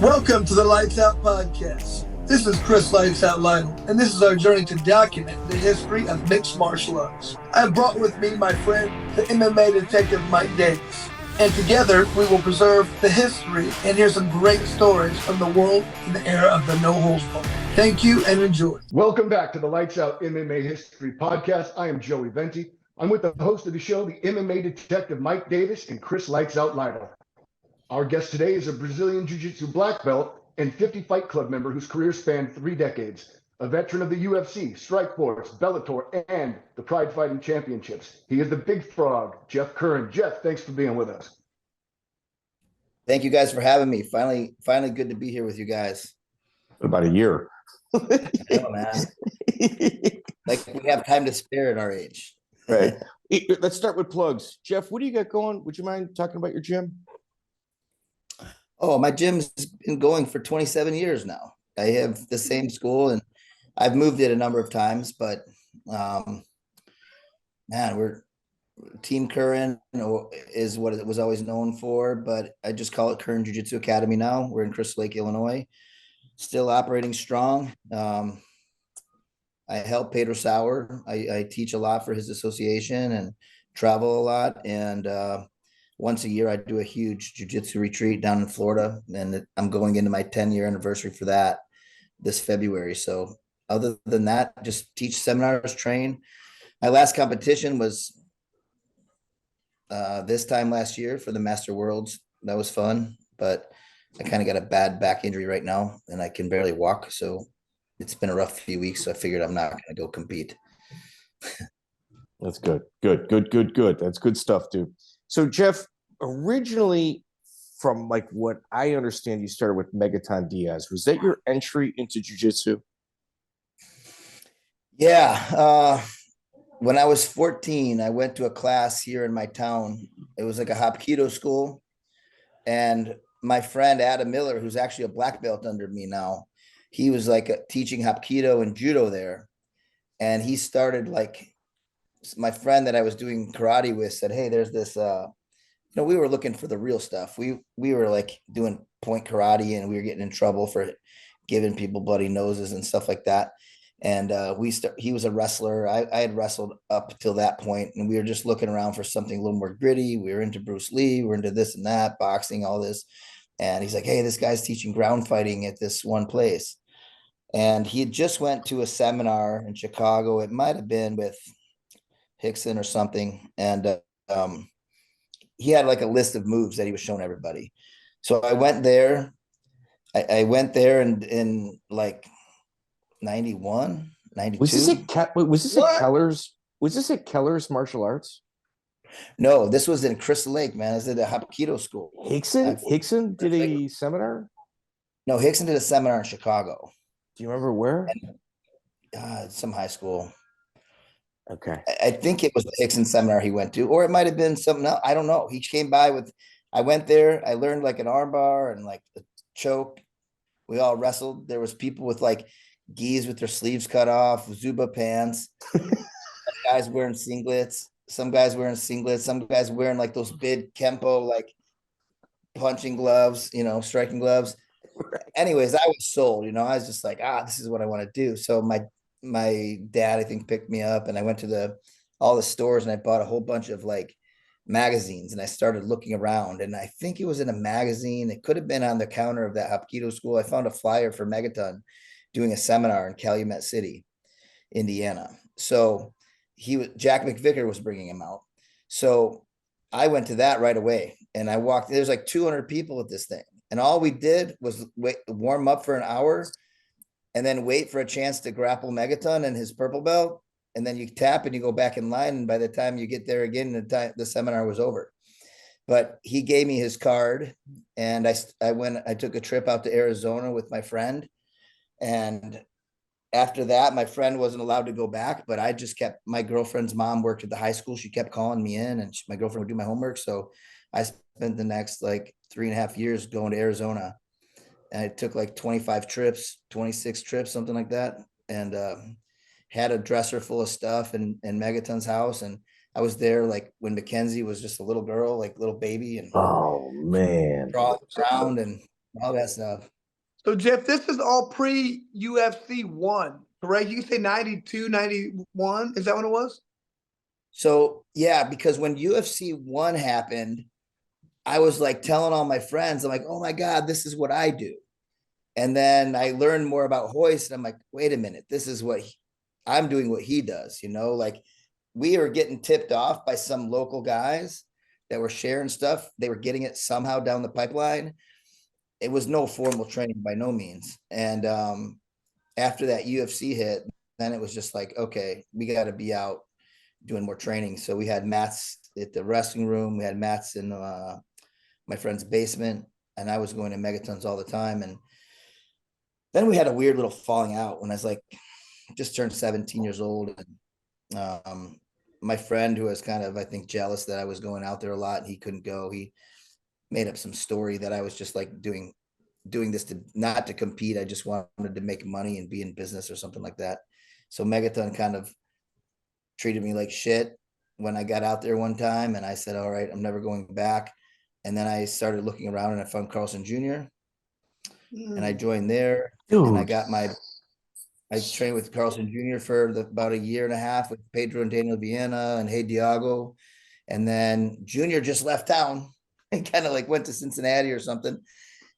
Welcome to the Lights Out podcast. This is Chris Lytle, and this is our journey to document the history of mixed martial arts. I have brought with me my friend, the MMA detective Mike Davis, and together we will preserve the history and hear some great stories from the world in the era of the no holds barred. Thank you and enjoy. Welcome back to the Lights Out MMA History podcast. I am Joey Venti. I'm with the host of the show, the MMA detective Mike Davis and Chris Lights Out Lytle. Our guest today is a Brazilian Jiu Jitsu black belt and 50 Fight Club member whose career spanned 3 decades. A veteran of the UFC, Strikeforce, Bellator, and the Pride Fighting Championships. He is the Big Frog, Jeff Curran. Jeff, thanks for being with us. Thank you guys for having me. Finally good to be here with you guys. About a year. I know, man. Like we have time to spare at our age. Right. Let's start with plugs. Jeff, what do you got going? Would you mind talking about your gym? Oh, my gym's been going for 27 years now. I have the same school and I've moved it a number of times, but man, we're Team Curran is what it was always known for, but I just call it Curran Jiu Jitsu Academy now. We're in Crystal Lake, Illinois, still operating strong. I help Pedro Sauer. I teach a lot for his association and travel a lot. And once a year, I do a huge jiu-jitsu retreat down in Florida, and I'm going into my 10-year anniversary for that this February. So other than that, just teach seminars, train. My last competition was this time last year for the Master Worlds. That was fun, but I kind of got a bad back injury right now, and I can barely walk. So it's been a rough few weeks. So I figured I'm not going to go compete. That's good. Good. That's good stuff, dude. So, Jeff, originally, from like what I understand, you started with Megaton Diaz. Was that your entry into jiu-jitsu? Yeah. When I was 14, I went to a class here in my town. It was like a Hapkido school. And my friend, Adam Miller, who's actually a black belt under me now, he was like teaching Hapkido and Judo there. And he started like, my friend that I was doing karate with said, hey, there's this, we were looking for the real stuff. We were like doing point karate and we were getting in trouble for giving people bloody noses and stuff like that. And he was a wrestler. I had wrestled up till that point, and we were just looking around for something a little more gritty. We were into Bruce Lee, we're into this and that, boxing, all this. And he's like, hey, this guy's teaching ground fighting at this one place. And he had just went to a seminar in Chicago. It might have been with Hickson or something. And he had like a list of moves that he was showing everybody. So I went there. I went there in like 91, 92. Was this at Keller's martial arts? No, this was in Crystal Lake, man. This is at a Hapkido school. Hickson did a seminar? No, Hickson did a seminar in Chicago. Do you remember where? Some high school. Okay. I think it was the Hickson seminar he went to, or it might have been something else. I don't know. He came by I went there. I learned like an arm bar and like the choke. We all wrestled. There was people with like gis with their sleeves cut off, Zuba pants, guys wearing singlets, some guys wearing like those big Kempo, like punching gloves, striking gloves. Anyways, I was sold, I was just like, this is what I want to do. So my dad, I think, picked me up and I went to all the stores and I bought a whole bunch of like magazines and I started looking around, and I think it was in a magazine. It could have been on the counter of that Hapkido school. I found a flyer for Megaton doing a seminar in Calumet City, Indiana. So Jack McVicker was bringing him out. So I went to that right away and I walked, there's like 200 people at this thing. And all we did was warm up for an hour and then wait for a chance to grapple Megaton and his purple belt. And then you tap and you go back in line. And by the time you get there again, the seminar was over. But he gave me his card and I took a trip out to Arizona with my friend. And after that, my friend wasn't allowed to go back, but I just my girlfriend's mom worked at the high school. She kept calling me in and my girlfriend would do my homework. So I spent the next like 3.5 years going to Arizona, and I took like 26 trips, something like that. And had a dresser full of stuff in Megaton's house. And I was there like when Mackenzie was just a little girl, like little baby, and oh man, crawling around. And all that stuff. So Jeff, this is all pre-UFC 1, correct? You say 92, 91. Is that what it was? So yeah, because when UFC 1 happened, I was like telling all my friends, I'm like, oh my God, this is what I do. And then I learned more about hoist, and I'm like, wait a minute, this is what I'm doing what he does, like we are getting tipped off by some local guys that were sharing stuff. They were getting it somehow down the pipeline. It was no formal training by no means. And after that UFC hit, then it was just like, okay, we got to be out doing more training. So we had mats at the wrestling room. We had mats in my friend's basement, and I was going to Megatons all the time. And then we had a weird little falling out when I was like, just turned 17 years old. And my friend, who was kind of, I think, jealous that I was going out there a lot and he couldn't go, he made up some story that I was just like doing this to not to compete. I just wanted to make money and be in business or something like that. So Megaton kind of treated me like shit when I got out there one time, and I said, all right, I'm never going back. And then I started looking around, and I found Carlson Jr. and I joined there. Dude. And I trained with Carlson Jr. for about a year and a half with Pedro and Daniel Viena and Hey Diago. And then Junior just left town and kind of like went to Cincinnati or something.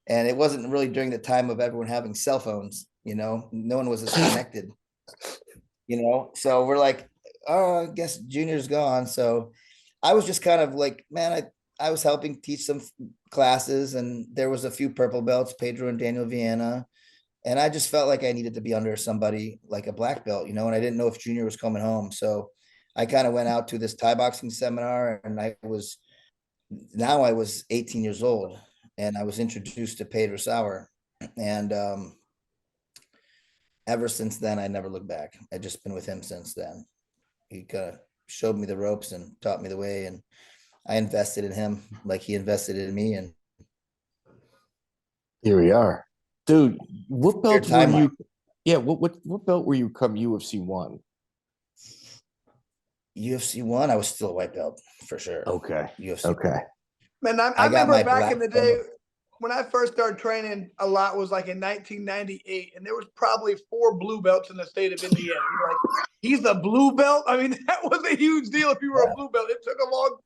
And it wasn't really during the time of everyone having cell phones, no one was as connected, so we're like, oh, I guess Junior's gone. So I was just kind of like, man, I was helping teach some classes, and there was a few purple belts, Pedro and Daniel Viena. And I just felt like I needed to be under somebody like a black belt, and I didn't know if Junior was coming home. So I kind of went out to this Thai boxing seminar, and I was 18 years old, and I was introduced to Pedro Sauer. And ever since then, I never looked back. I've just been with him since then. He kind of showed me the ropes and taught me the way, and I invested in him like he invested in me. And here we are. Dude, what belt were you? Yeah, what belt were you come UFC 1? UFC 1, I was still a white belt for sure. Okay. UFC. Okay. Man, I remember back in the day when I first started training, a lot was like in 1998, and there was probably 4 blue belts in the state of Indiana. You're like, he's a blue belt? I mean, that was a huge deal if you were a blue belt. It took a long,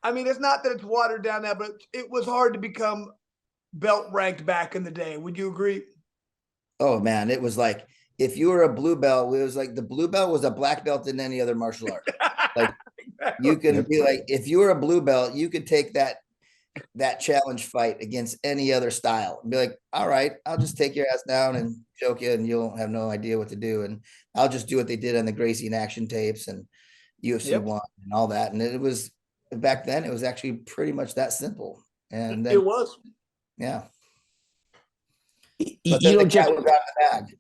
it's not that it's watered down now, but it was hard to become belt ranked back in the day. Would you agree? Oh man, it was like, if you were a blue belt, it was like the blue belt was a black belt in any other martial art. Like exactly. You can be like, if you were a blue belt, you could take that challenge fight against any other style and be like, all right, I'll just take your ass down and choke you, and you'll have no idea what to do. And I'll just do what they did on the Gracie in Action tapes and UFC 1 and all that. And it was, back then, it was actually pretty much that simple. And then it was. Yeah. But the cat was out of the bag.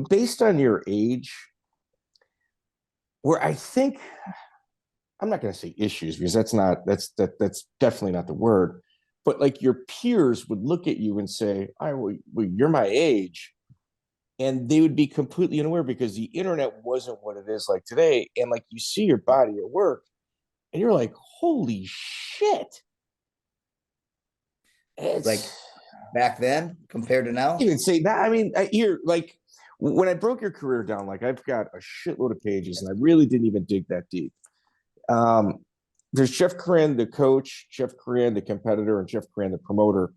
Based on your age, where I think, I'm not going to say issues, because that's definitely not the word, but like your peers would look at you and say, well, you're my age. And they would be completely unaware, because the internet wasn't what it is like today. And like, you see your body at work and you're like, holy shit. It's like back then compared to now. You can say that. I mean, you're like, when I broke your career down, like I've got a shitload of pages and I really didn't even dig that deep. There's Jeff Curran, the coach, Jeff Curran, the competitor, and Jeff Curran, the promoter.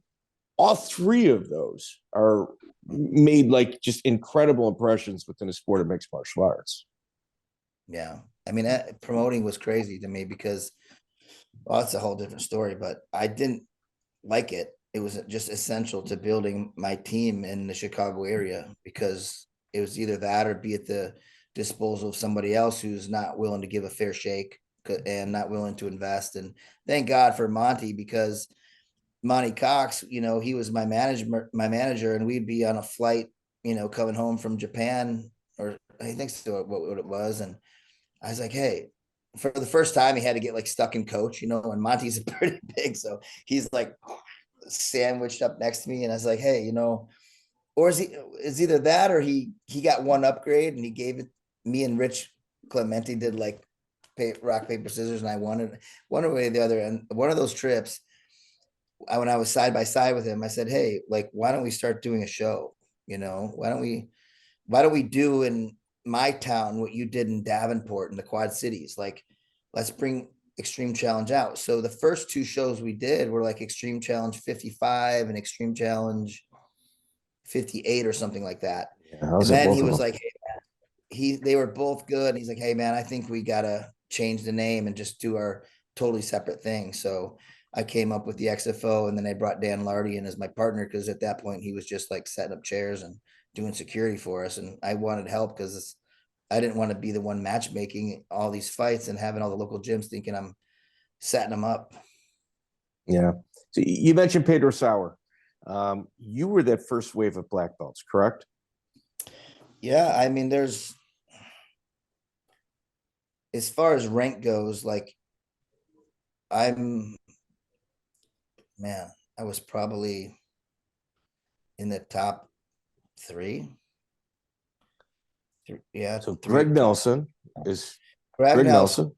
All 3 of those are made like just incredible impressions within the sport of mixed martial arts. Yeah. I mean, promoting was crazy to me because, well, that's a whole different story, but I didn't like it. It was just essential to building my team in the Chicago area, because it was either that or be at the disposal of somebody else who's not willing to give a fair shake and not willing to invest. And thank God for Monty, because Monty Cox, he was my manager, and we'd be on a flight, coming home from Japan, or I think so what it was. And I was like, hey, for the first time he had to get like stuck in coach, and Monty's pretty big. So he's like sandwiched up next to me. And I was like, hey, or is either that or he got one upgrade and he gave it, me and Rich Clemente did like rock, paper, scissors, and I won it one way or the other. And one of those trips, when I was side by side with him, I said, hey, like, why don't we start doing a show? Why don't we do in my town what you did in Davenport and the Quad Cities? Like, let's bring Extreme Challenge out. So the first two shows we did were like Extreme Challenge 55 and Extreme Challenge 58 or something like that. Yeah, I was And at then both he of was them. like, hey, they were both good. And he's like, hey man, I think we gotta change the name and just do our totally separate thing. So I came up with the XFO, and then I brought Dan Lardy in as my partner, because at that point he was just like setting up chairs and doing security for us. And I wanted help because I didn't want to be the one matchmaking all these fights and having all the local gyms thinking I'm setting them up. Yeah. So you mentioned Pedro Sauer. You were that first wave of black belts, correct? Yeah, I mean, as far as rank goes, like I was probably in the top three. Yeah, So three. Greg Nelson is Greg Greg Nelson. Nelson,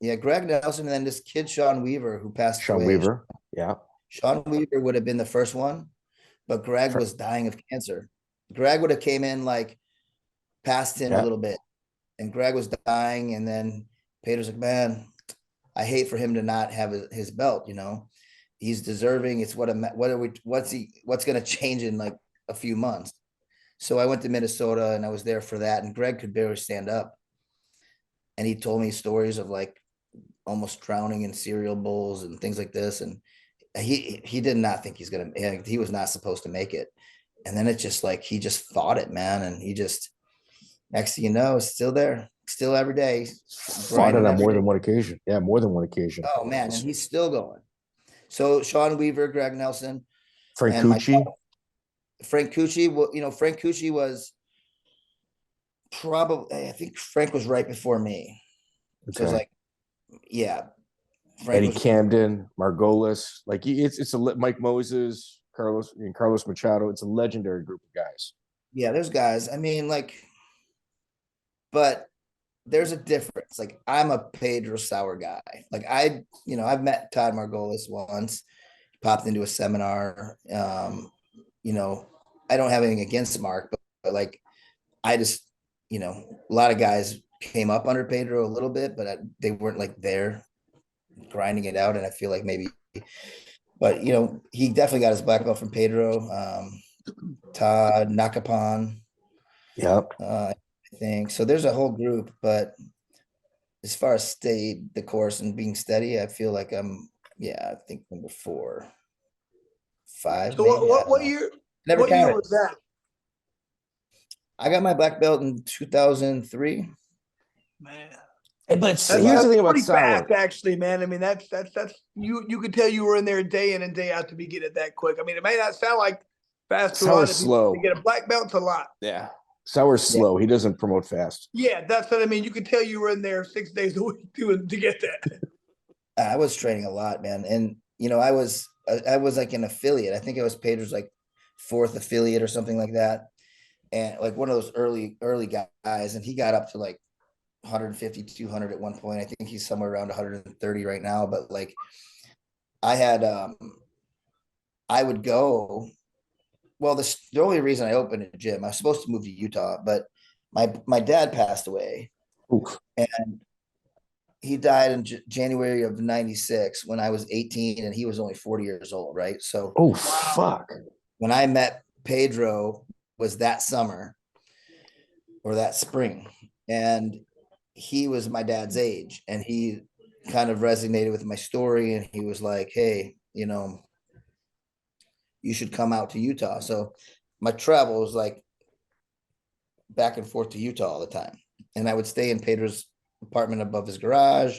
Yeah, Greg Nelson, and then this kid Sean Weaver, who passed Sean away. Weaver. Yeah. Sean Weaver would have been the first one, but Greg was dying of cancer. Greg would have came in like past him a little bit, and Greg was dying, and then Pedro's like, man, I hate for him to not have his belt. He's deserving. It's what's going to change in like a few months. So I went to Minnesota and I was there for that. And Greg could barely stand up. And he told me stories of like almost drowning in cereal bowls and things like this. And he did not think he was not supposed to make it. And then it's just like, he just fought it, man. And he just, next thing you know, is still there, still every day. Fought it on more than one occasion. Yeah, more than one occasion. Oh man, and he's still going. So Sean Weaver, Greg Nelson, Frank Cucci. Frank Cucci was probably, I think Frank was right before me. Okay. So it was like, yeah. Eddie Camden, Margolis, like it's a Mike Moses, Carlos Machado. It's a legendary group of guys. Yeah, there's guys. I mean, like, but there's a difference. Like, I'm a Pedro Sauer guy. Like, I've met Todd Margolis once. He popped into a seminar. I don't have anything against Mark, but like, I just, a lot of guys came up under Pedro a little bit, but they weren't like there grinding it out. And I feel like maybe, but he definitely got his black belt from Pedro. Todd Nakapan. Yep. I think so. There's a whole group, but as far as stayed the course and being steady, I feel like I think number 4, 5. So what year? Never counted. Year was that? I got my black belt in 2003. Man. But here's the thing about Sauer. Fast, actually, man. I mean, that's you could tell you were in there day in and day out to be getting it that quick. I mean, it may not sound like fast to a lot of people. To get a black belt's a lot. Yeah. Sauer's slow. He doesn't promote fast. Yeah, that's what I mean. You could tell you were in there 6 days a week to get that. I was training a lot, man. And, I was like an affiliate. I think it was Pedro's like 4th affiliate or something like that. And like one of those early guys. And he got up to like 150, 200 at one point. I think he's somewhere around 130 right now. But like I had, I would go. Well, the only reason I opened a gym, I was supposed to move to Utah, but my dad passed away. Oof. And he died in January of 96 when I was 18 and he was only 40 years old. Right. So, fuck. When I met Pedro was that summer or that spring, and he was my dad's age, and he kind of resonated with my story. And he was like, hey, you should come out to Utah. So my travel was like back and forth to Utah all the time. And I would stay in Pedro's apartment above his garage,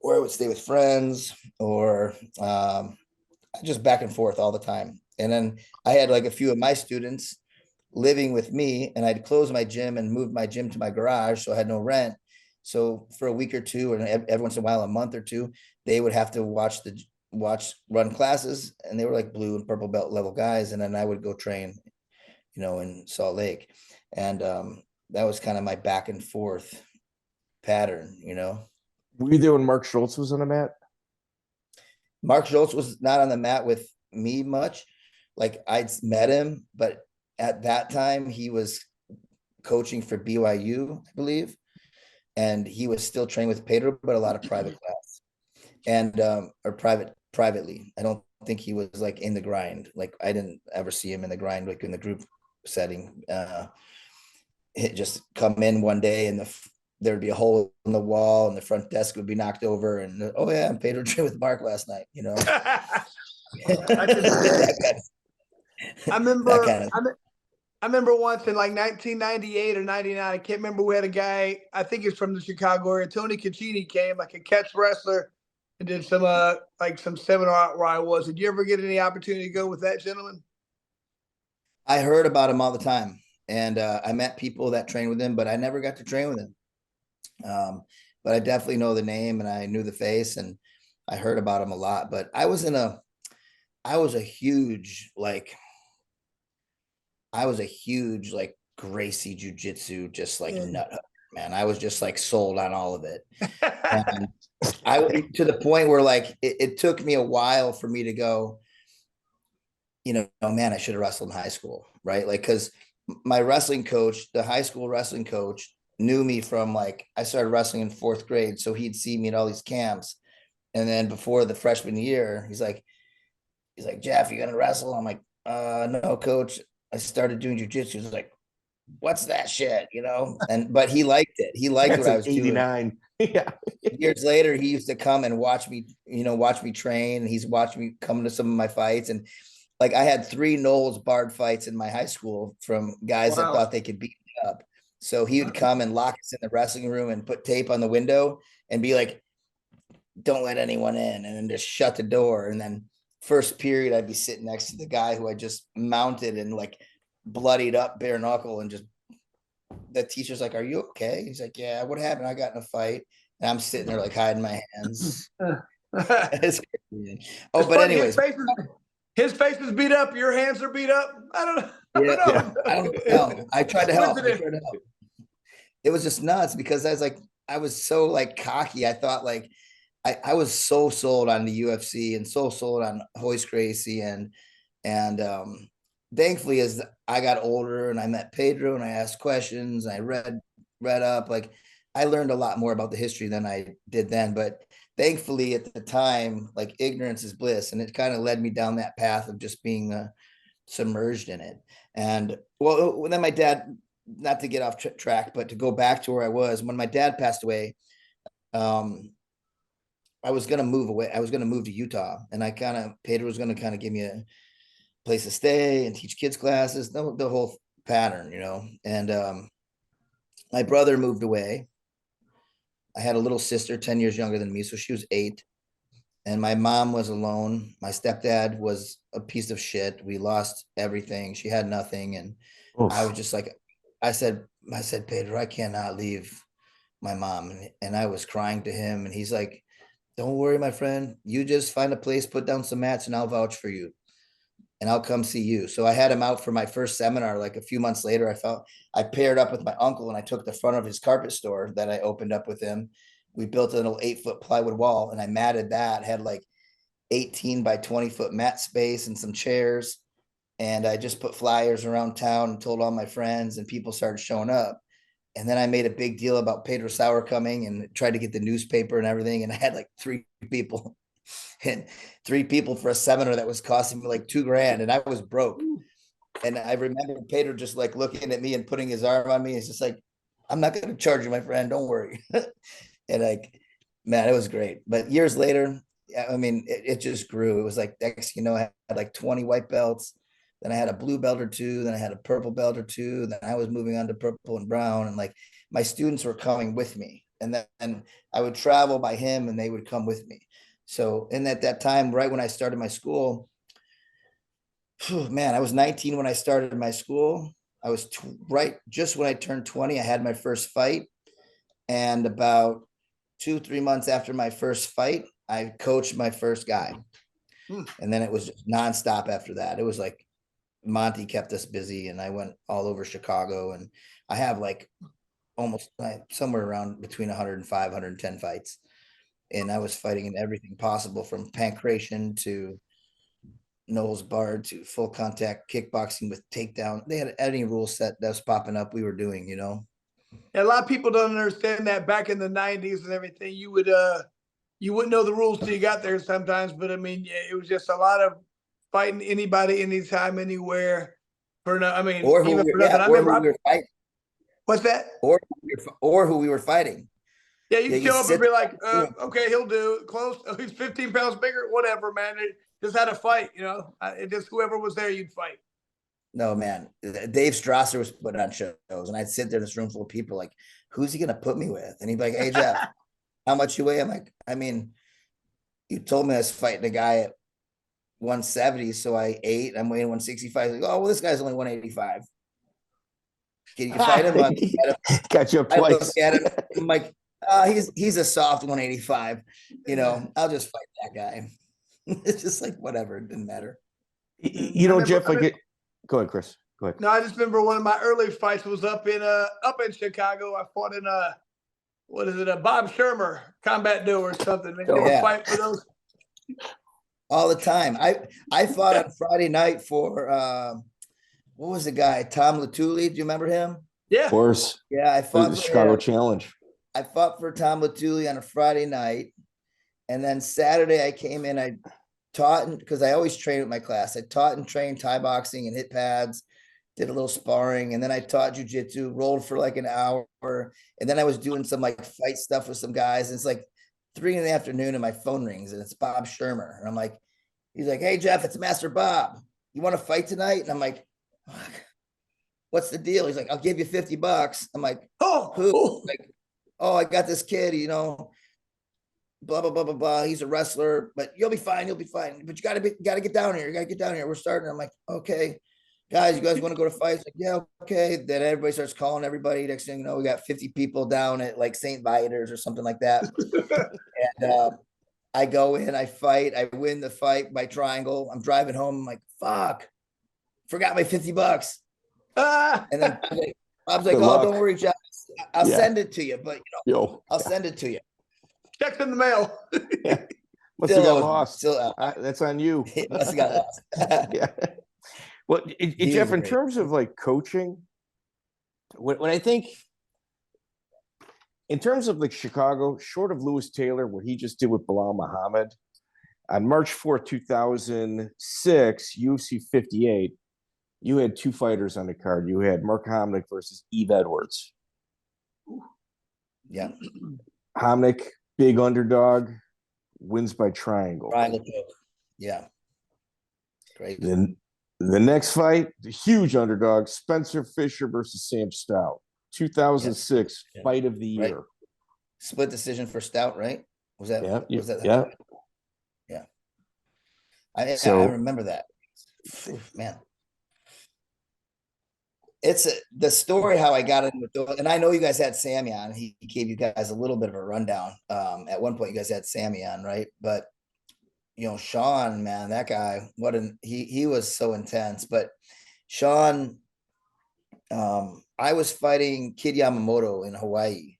or I would stay with friends, or just back and forth all the time. And then I had like a few of my students living with me, and I'd close my gym and move my gym to my garage. So I had no rent. So for a week or two, and every once in a while, a month or two, they would have to run classes, and they were like blue and purple belt level guys. And then I would go train, in Salt Lake. And that was kind of my back and forth pattern, Were you there when Mark Schultz was on the mat? Mark Schultz was not on the mat with me much. Like I'd met him, but at that time he was coaching for BYU, I believe. And he was still training with Pedro, but a lot of private class and or privately. I don't think he was like in the grind. Like I didn't ever see him in the grind, like in the group setting. It just come in one day and there'd be a hole in the wall and the front desk would be knocked over and oh yeah, I'm Pedro trained with Mark last night, you know. I remember I remember once in like 1998 or 99, I can't remember, we had a guy, I think he's from the Chicago area, Tony Caccini came, like a catch wrestler, and did some like some seminar where I was. Did you ever get any opportunity to go with that gentleman? I heard about him all the time. And I met people that trained with him, but I never got to train with him. But I definitely know the name and I knew the face and I heard about him a lot. But I was a huge like Gracie Jiu-Jitsu, just like nut, man. I was just like sold on all of it. And I to the point where like it took me a while for me to go, you know, oh, man, I should have wrestled in high school, right? Like, because my wrestling coach, the high school wrestling coach, knew me from like I started wrestling in 4th grade, so he'd see me at all these camps, and then before the freshman year, he's like, Jeff, you gonna wrestle? I'm like, no, coach. I started doing jujitsu. He's like, what's that shit, you know? And but he liked it. He liked what I was 89. doing. Yeah. Years later, he used to come and watch me train. And he's watched me come to some of my fights. And like I had 3 Knowles barred fights in my high school from guys that thought they could beat me up. So he would come and lock us in the wrestling room and put tape on the window and be like, don't let anyone in, and then just shut the door. And then first period, I'd be sitting next to the guy who I just mounted and like bloodied up bare knuckle, and just the teacher's like, are you okay? He's like, yeah, what happened? I got in a fight. And I'm sitting there like hiding my hands. Oh, but anyways, his face is beat up, your hands are beat up. I don't know. I don't know. I tried to help. It was just nuts because I was so like cocky. I thought like I was so sold on the UFC and so sold on Royce Gracie and thankfully as I got older and I met Pedro and I asked questions, and I read up, like I learned a lot more about the history than I did then. But thankfully at the time, like ignorance is bliss, and it kind of led me down that path of just being submerged in it. And well, then my dad, not to get off track, but to go back to where I was when my dad passed away. I was going to move away. I was going to move to Utah, and Pedro was going to kind of give me a place to stay and teach kids classes, the whole pattern, you know. And my brother moved away. I had a little sister 10 years younger than me, so she was 8. And my mom was alone. My stepdad was a piece of shit. We lost everything. She had nothing. And I was just like, I said, Pedro, I cannot leave my mom. And I was crying to him. And he's like, don't worry, my friend. You just find a place, put down some mats, and I'll vouch for you. And I'll come see you. So I had him out for my first seminar. Like a few months later, I paired up with my uncle, and I took the front of his carpet store that I opened up with him. We built an 8-foot plywood wall, and I matted that, had like 18 by 20-foot mat space and some chairs. And I just put flyers around town and told all my friends, and people started showing up. And then I made a big deal about Pedro Sauer coming and tried to get the newspaper and everything. And I had like 3 people and 3 people for a seminar that was costing me like $2,000. And I was broke. And I remember Pedro just like looking at me and putting his arm on me. He's just like, I'm not going to charge you, my friend. Don't worry. And like, man, it was great. But years later, I mean, it just grew. It was like, next, you know, I had like 20 white belts. Then I had a blue belt or 2. Then I had a purple belt or 2. Then I was moving on to purple and brown. And like my students were coming with me. And then I would travel by him and they would come with me. So, and at that time, right when I started my school, man, I was 19 when I started my school. I was right just when I turned 20, I had my first fight. And about 2-3 months after my first fight, I coached my first guy. And then it was just nonstop after that. It was like Monty kept us busy, and I went all over Chicago, and I have like almost somewhere around between 105, 110 fights. and I was fighting in everything possible from pancration to nose barred to full contact kickboxing with takedown. They had any rule set that was popping up, we were doing, you know. And a lot of people don't understand that back in the 90s and everything, you wouldn't know the rules till you got there sometimes. But I mean, yeah, it was just a lot of fighting anybody, anytime, anywhere. For no, I mean, Or who even we for were, nothing. yeah, I or remember. who we were fighting, What's that? or who we were fighting. Yeah, you Yeah, you show up and sit be like, there. okay, he'll do close. Oh, he's 15 pounds bigger, whatever, man. It just had a fight, you know. It just whoever was there, you'd fight. No, man. Dave Strasser was putting on shows, and I'd sit there in this room full of people like, who's he gonna put me with? And he'd be like, hey Jeff, how much you weigh? I'm like, I mean, you told me I was fighting a guy at 170, so I ate. I'm weighing 165. Like, oh well, this guy's only 185. Can you fight him? Got you up I look twice. at him. I'm like, he's a soft 185. You know, I'll just fight that guy. It's just like whatever. It didn't matter. You know, Jeff. Go ahead, Chris. Go ahead. No, I just remember one of my early fights was up in Chicago. I fought in what is it, a Bob Shermer combat duo or something. And you ever fight for those? All the time. I fought on Friday night for what was the guy? Tom Latuli. Do you remember him? Yeah. Of course. Yeah, I fought the Chicago Challenge. I fought for Tom Latuli on a Friday night. And then Saturday I came in, I taught, because I always train with my class. I taught and trained Thai boxing and hit pads, did a little sparring, and then I taught jiu-jitsu, rolled for like an hour. And then I was doing some like fight stuff with some guys. And it's like 3 p.m. and my phone rings and it's Bob Shermer. And I'm like, he's like, hey Jeff, it's Master Bob. You want to fight tonight? And I'm like, what's the deal? He's like, I'll give you $50. I'm like, oh, who? Like, oh, I got this kid, you know, blah, blah, blah, blah, blah. He's a wrestler, but you'll be fine. You'll be fine. But you gotta get down here. You gotta get down here. We're starting. I'm like, okay, guys, you guys want to go to fights? Like, yeah, okay. Then everybody starts calling everybody. Next thing you know, we got 50 people down at like St. Vitus or something like that. And I go in, I fight, I win the fight by triangle. I'm driving home. I'm like, fuck, forgot my $50. And then Bob's like, oh, don't worry, Jeff. I'll send it to you, but you know, I'll send it to you. Check's in the mail. Yeah. Must have got lost. Still, that's on you. Must have got lost. Yeah. Well, Jeff, in terms of like coaching, when I think in terms of like Chicago, short of Lewis Taylor, what he just did with Bilal Muhammad on March 4th, 2006, UFC 58, you had 2 fighters on the card. You had Mark Homminick versus Eve Edwards. Yeah. Homminick, big underdog, wins by triangle. Yeah. Great. Then the next fight, the huge underdog, Spencer Fisher versus Sam Stout. 2006 fight of the year. Right. Split decision for Stout, right? Was that? Yeah. Yeah. I remember that. Man. It's the story how I got into it, and I know you guys had Sammy on. He gave you guys a little bit of a rundown. At one point, you guys had Sammy on, right? But you know, Sean, man, that guy, he was so intense. But Sean, I was fighting Kid Yamamoto in Hawaii,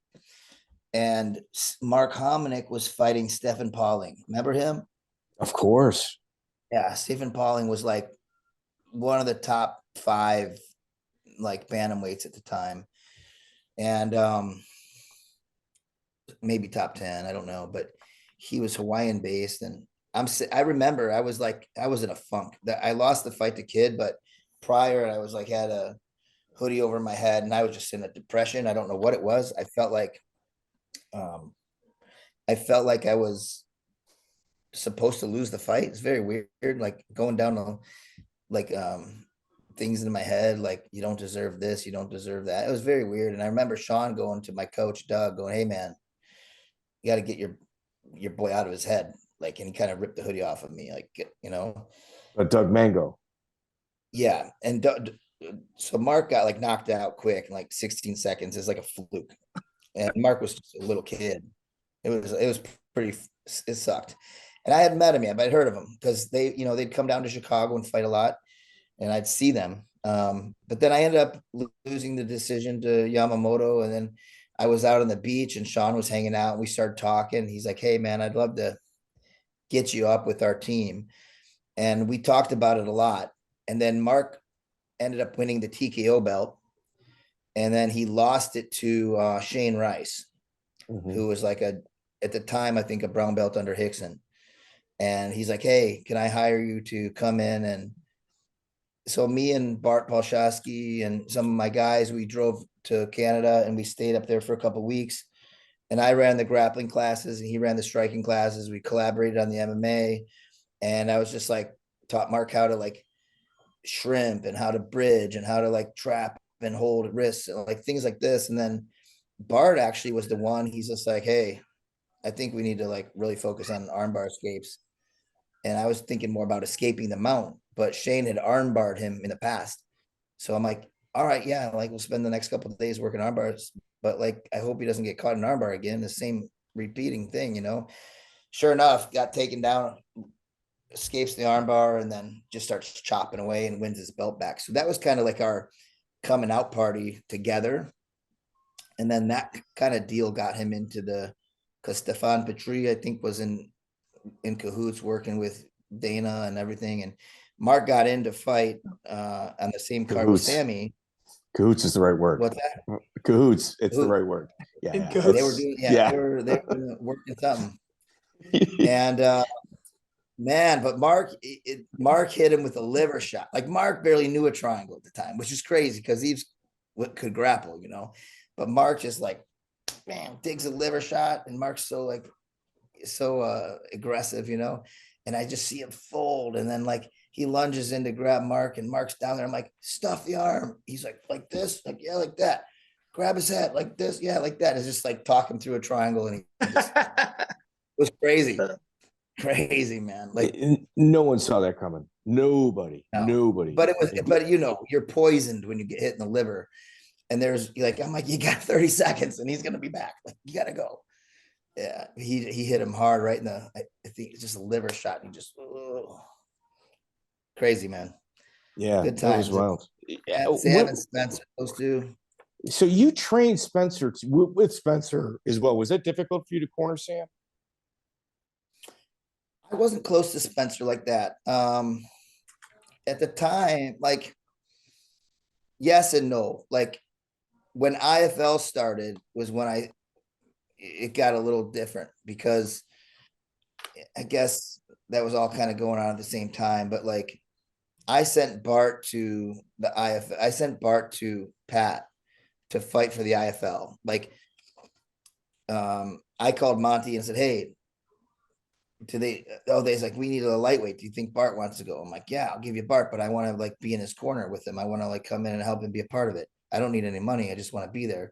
and Mark Homminick was fighting Stephen Pauling. Remember him? Of course. Yeah, Stephen Pauling was like one of the top 5 like bantamweights at the time, and maybe top 10, I don't know, but he was Hawaiian based. And I remember I was in a funk that I lost the fight to Kid, but prior I was like had a hoodie over my head and I was just in a depression. I don't know what it was. I felt like I was supposed to lose the fight. It's very weird, like going down to like things in my head, like you don't deserve this, you don't deserve that. It was very weird. And I remember Sean going to my coach Doug, going, "Hey man, you got to get your boy out of his head." Like, and he kind of ripped the hoodie off of me, like, you know. But Doug Mango. Yeah, and so Mark got like knocked out quick in like 16 seconds. It's like a fluke, and Mark was just a little kid. It was pretty. It sucked, and I hadn't met him yet, but I'd heard of him because they'd come down to Chicago and fight a lot. And I'd see them. But then I ended up losing the decision to Yamamoto. And then I was out on the beach and Sean was hanging out and we started talking. He's like, hey man, I'd love to get you up with our team. And we talked about it a lot. And then Mark ended up winning the TKO belt. And then he lost it to Shane Rice, who was like at the time, I think a brown belt under Hickson. And he's like, hey, can I hire you to come in? And so me and Bart Polshasky and some of my guys, we drove to Canada and we stayed up there for a couple of weeks. And I ran the grappling classes and he ran the striking classes. We collaborated on the MMA. And I was just like, taught Mark how to like shrimp and how to bridge and how to like trap and hold wrists and like things like this. And then Bart actually was the one, he's just like, hey, I think we need to like really focus on armbar escapes. And I was thinking more about escaping the mount, but Shane had armbarred him in the past. So I'm like, all right, yeah, like we'll spend the next couple of days working arm bars, but like I hope he doesn't get caught in armbar again, the same repeating thing, you know. Sure enough, got taken down, escapes the armbar, and then just starts chopping away and wins his belt back. So that was kind of like our coming out party together. And then that kind of deal got him into because Stefan Petrie, I think, was in cahoots working with Dana and everything. And Mark got in to fight on the same card with Sammy. Cahoots is the right word. What's that? Cahoots. It's the right word. Yeah. They were doing, they were working something. And man, but Mark hit him with a liver shot. Like Mark barely knew a triangle at the time, which is crazy because he could grapple, you know. But Mark just like, bam, digs a liver shot, and Mark's so aggressive, you know. And I just see him fold, and then like he lunges in to grab Mark, and Mark's down there. I'm like, stuff the arm. He's like this, like yeah, like that. Grab his head, like this, yeah, like that. It's just like talking through a triangle, and it was crazy. Crazy, man. Like no one saw that coming. Nobody. But it was, but you know, you're poisoned when you get hit in the liver. And I'm like, you got 30 seconds and he's gonna be back. Like, you gotta go. Yeah, he hit him hard right in I think it's just a liver shot. And he just crazy, man. Yeah, good times. That was wild. Sam and Spencer, those two. So you trained Spencer with Spencer as well. Was that difficult for you to corner Sam? I wasn't close to Spencer like that. At the time, like, yes and no. Like when IFL started was when it got a little different because I guess that was all kind of going on at the same time. But like I sent Bart to the IFL. I sent Bart to Pat to fight for the IFL. Like I called Monty and said, hey, they's like, we need a lightweight. Do you think Bart wants to go? I'm like, yeah, I'll give you Bart, but I want to like be in his corner with him. I want to like come in and help him be a part of it. I don't need any money. I just want to be there.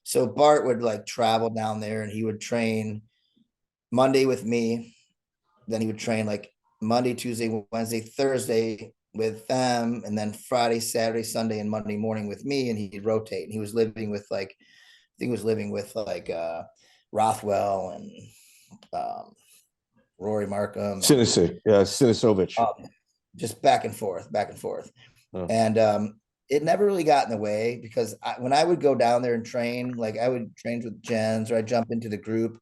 So Bart would like travel down there and he would train Monday with me. Then he would train like Monday, Tuesday, Wednesday, Thursday with them. And then Friday, Saturday, Sunday, and Monday morning with me. And he'd rotate. And he was living with Rothwell and Rory Markham. Sinisovich. Just back and forth. Oh. And it never really got in the way because when I would go down there and train, like I would train with Jens or I'd jump into the group.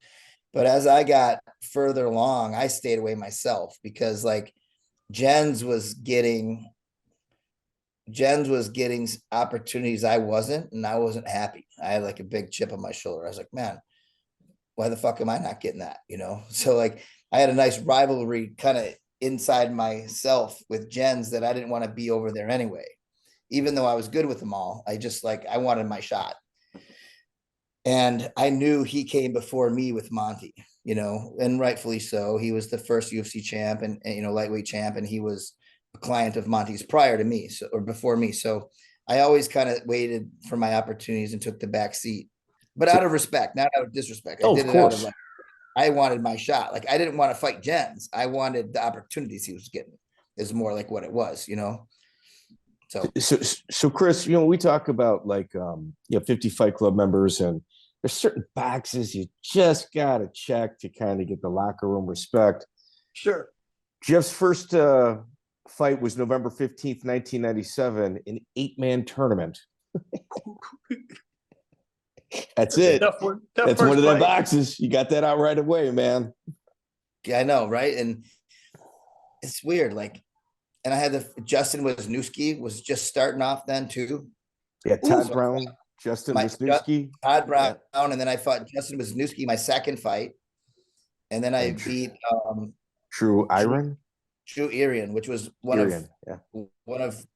But as I got further along, I stayed away myself because like Jens was getting opportunities I wasn't, and I wasn't happy. I had like a big chip on my shoulder. I was like, man, why the fuck am I not getting that? You know? So like I had a nice rivalry kind of inside myself with Jens that I didn't want to be over there anyway. Even though I was good with them all, I wanted my shot. And I knew he came before me with Monty, you know, and rightfully so. He was the first UFC champ and you know, lightweight champ, and he was a client of Monty's prior to me, or before me. So I always kind of waited for my opportunities and took the back seat, but out of respect, not out of disrespect. I did it out of like, I wanted my shot. Like I didn't want to fight Jens. I wanted the opportunities he was getting. Is more like what it was, you know. So Chris, you know, we talk about like 50 Fight Club members, and there's certain boxes you just gotta check to kind of get the locker room respect. Sure. Jeff's first fight was November 15th, 1997, an 8-man tournament. That's it. Tough one. Tough That's first one of them fight. boxes. You got that out right away, man. Yeah, I know, right? And it's weird. Like, and I had Justin Wisniewski was just starting off then too. Yeah, Todd So Brown, Justin my Wisniewski. Todd Brown, and then I fought Justin Wisniewski my second fight, and then I beat True Iron. Drew Irian, which was one of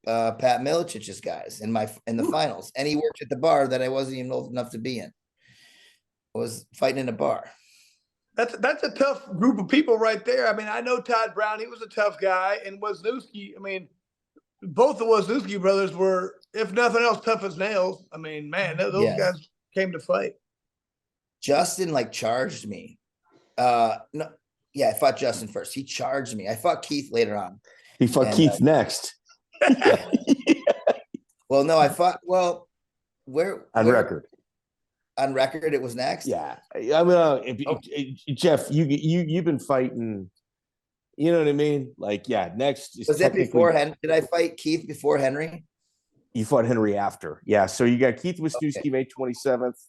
Pat Milicich's guys in the finals, and he worked at the bar that I wasn't even old enough to be in. I was fighting in a bar. That's a tough group of people right there. I mean, I know Todd Brown; he was a tough guy, and Wisniewski. I mean, both the Wisniewski brothers were, if nothing else, tough as nails. I mean, man, those guys came to fight. Justin charged me. I fought Justin first. He charged me. I fought Keith later on. He fought Keith next. Well, no, I fought. Well, on record. On record, it was next. Yeah, I mean, Jeff, you've been fighting. You know what I mean? Next was that before Henry? Did I fight Keith before Henry? You fought Henry after. Yeah, so you got Keith Wisniewski May 27th,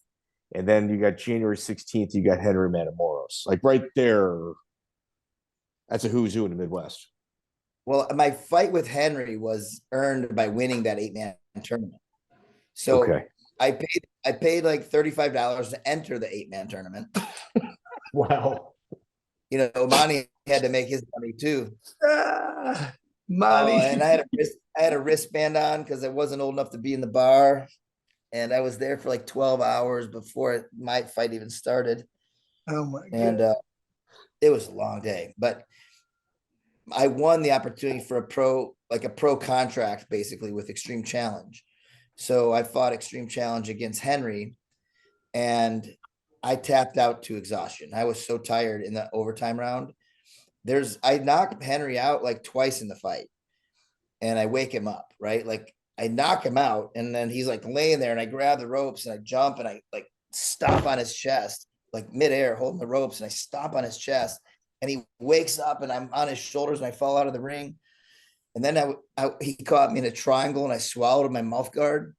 and then you got January 16th. You got Henry Matamoros. Right there. That's a who's who in the Midwest. Well, my fight with Henry was earned by winning that 8-man tournament. So I paid like $35 to enter the 8-man tournament. Wow. Monty had to make his money too. Monty. And I had a wristband on because I wasn't old enough to be in the bar. And I was there for 12 hours before my fight even started. Oh my God. And it was a long day, but I won the opportunity for a pro contract basically with Extreme Challenge. So I fought Extreme Challenge against Henry, and I tapped out to exhaustion. I was so tired in the overtime round. I knocked Henry out twice in the fight, and I wake him up, right? I knock him out, and then he's laying there, and I grab the ropes and I jump and I stomp on his chest, midair holding the ropes, and I stomp on his chest, and he wakes up and I'm on his shoulders and I fall out of the ring. And then he caught me in a triangle and I swallowed my mouth guard,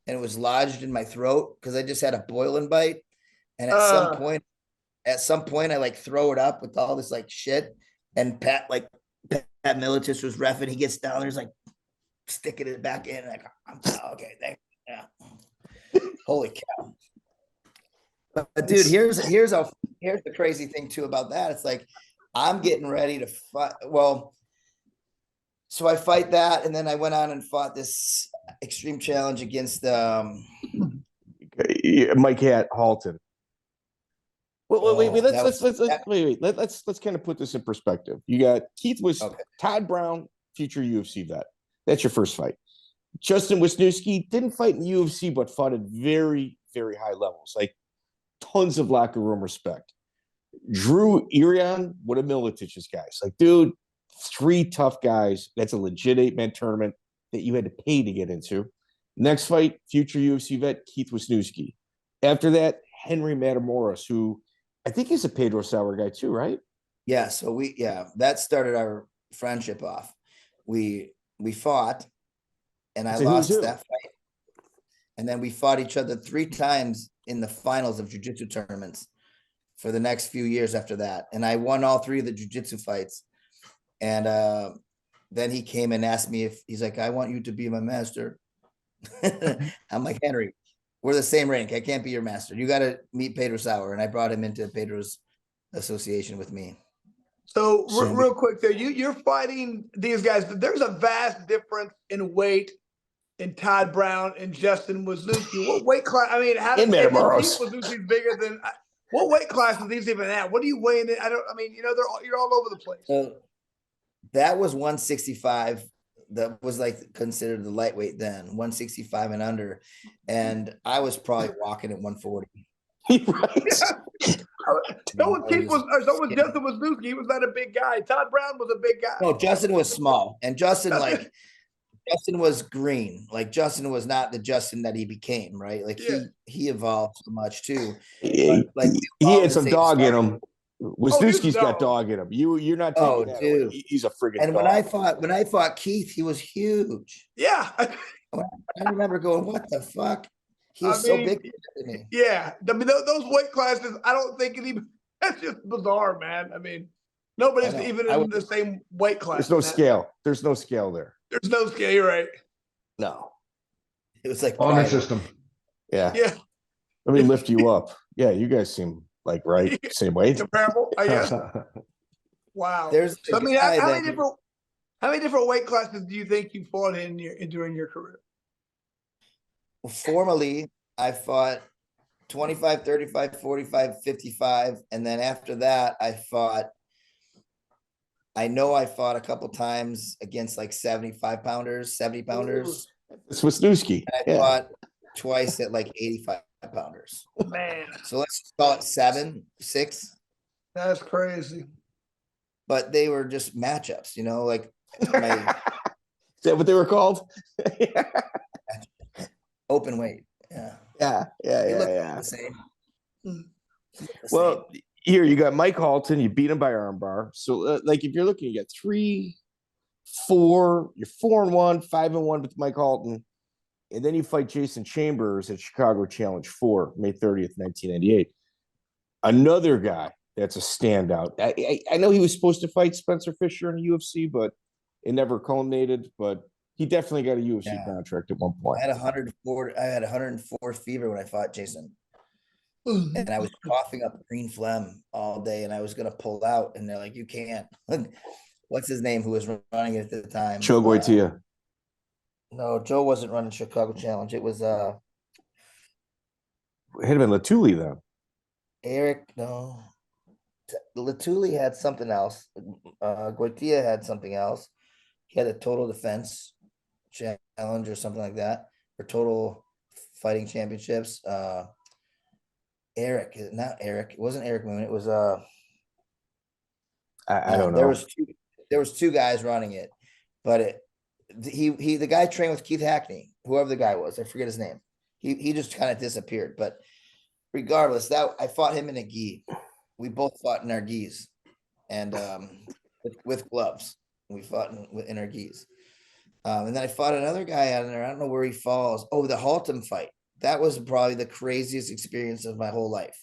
and it was lodged in my throat because I just had a boiling bite. And at some point I throw it up with all this shit. And Pat Miletich was reffing. He gets down there, he's sticking it back in. Okay, thank you. Yeah. Holy cow. But dude, here's the crazy thing too about that. It's I'm getting ready to fight. Well, so I fight that, and then I went on and fought this Extreme Challenge against Mike Halton. Wait. Let's kind of put this in perspective. You got Keith Todd Brown, future UFC vet. That's your first fight. Justin Wisniewski didn't fight in the UFC, but fought at very, very high levels, tons of locker room respect. Drew Irian, one of Militich's guys. Dude, 3 tough guys. That's a legit 8-man tournament that you had to pay to get into. Next fight, future UFC vet Keith Wisniewski. After that, Henry Matamoros, who I think he's a Pedro Sauer guy too, right? Yeah. So that started our friendship off. We fought, and I lost that fight. And then we fought each other 3 times in the finals of jiu-jitsu tournaments for the next few years after that. And I won all 3 of the jiu-jitsu fights. And then he came and asked me he's I want you to be my master. I'm like, Henry, we're the same rank. I can't be your master. You got to meet Pedro Sauer. And I brought him into Pedro's association with me. So real quick there, you're fighting these guys, but there's a vast difference in weight in Todd Brown and Justin Wisniewski. What weight class? I mean, how Wisniewski's bigger than what weight class is these even at? What are you weighing in? You're all over the place. So that was 165. That was considered the lightweight then, 165 and under. And I was probably walking at 140. Right. So was Justin Wisniewski. He was not a big guy. Todd Brown was a big guy. No, Justin was small. And Justin Justin was green. Justin was not the Justin that he became, right? He evolved so much too. He had some dog in him. Wisniewski's got dog in him. You're not taking that dude. away. He's a friggin' and dog. when I fought Keith, he was huge. Yeah. I remember going, what the fuck? He was so big to me. Yeah. I mean, those weight classes, I don't think it even, that's just bizarre, man. I mean, nobody's even in the same weight class. There's no scale. There's no scale there. There's no scale. You're right. No. It was like honor system. Yeah. Yeah. Let me lift you up. Yeah, you guys seem like same weight. Comparable, I guess. Wow. There's so, I mean, how many different weight classes do you think you fought in during your career? Formally, I fought 25, 35, 45, 55. And then after that, I fought a couple times against like 75 pounders, 70 pounders. It's Wisniewski. I fought twice at like 85 pounders. Man. So let's call it 7, 6. That's crazy. But they were just matchups, like Is that what they were called? open weight. Yeah. Yeah. The same. Well, here you got Mike Halton. You beat him by armbar. So, like, if you're looking, you got 3, 4. You're 4-1, 5-1 with Mike Halton, and then you fight Jason Chambers at Chicago Challenge 4, May 30th, 1998. Another guy that's a standout. I know he was supposed to fight Spencer Fisher in the UFC, but it never culminated. But he definitely got a UFC contract at one point. I had 104 fever when I fought Jason. And I was coughing up green phlegm all day, and I was going to pull out, and they're like, you can't. What's his name who was running it at the time? Joe Goitia. No, Joe wasn't running Chicago Challenge. It was It had been Latuli then. Eric, no. Latuli had something else. Goitia had something else. He had a total defense challenge or something like that, or total fighting championships. Eric, not Eric. It wasn't Eric Moon. It was I don't know. There was 2 guys running it, but the guy trained with Keith Hackney, whoever the guy was. I forget his name. He just kind of disappeared. But regardless, that I fought him in a gi. We both fought in our gis, and with gloves. We fought in our gis. And then I fought another guy out there. I don't know where he falls. Oh, the Halton fight. That was probably the craziest experience of my whole life,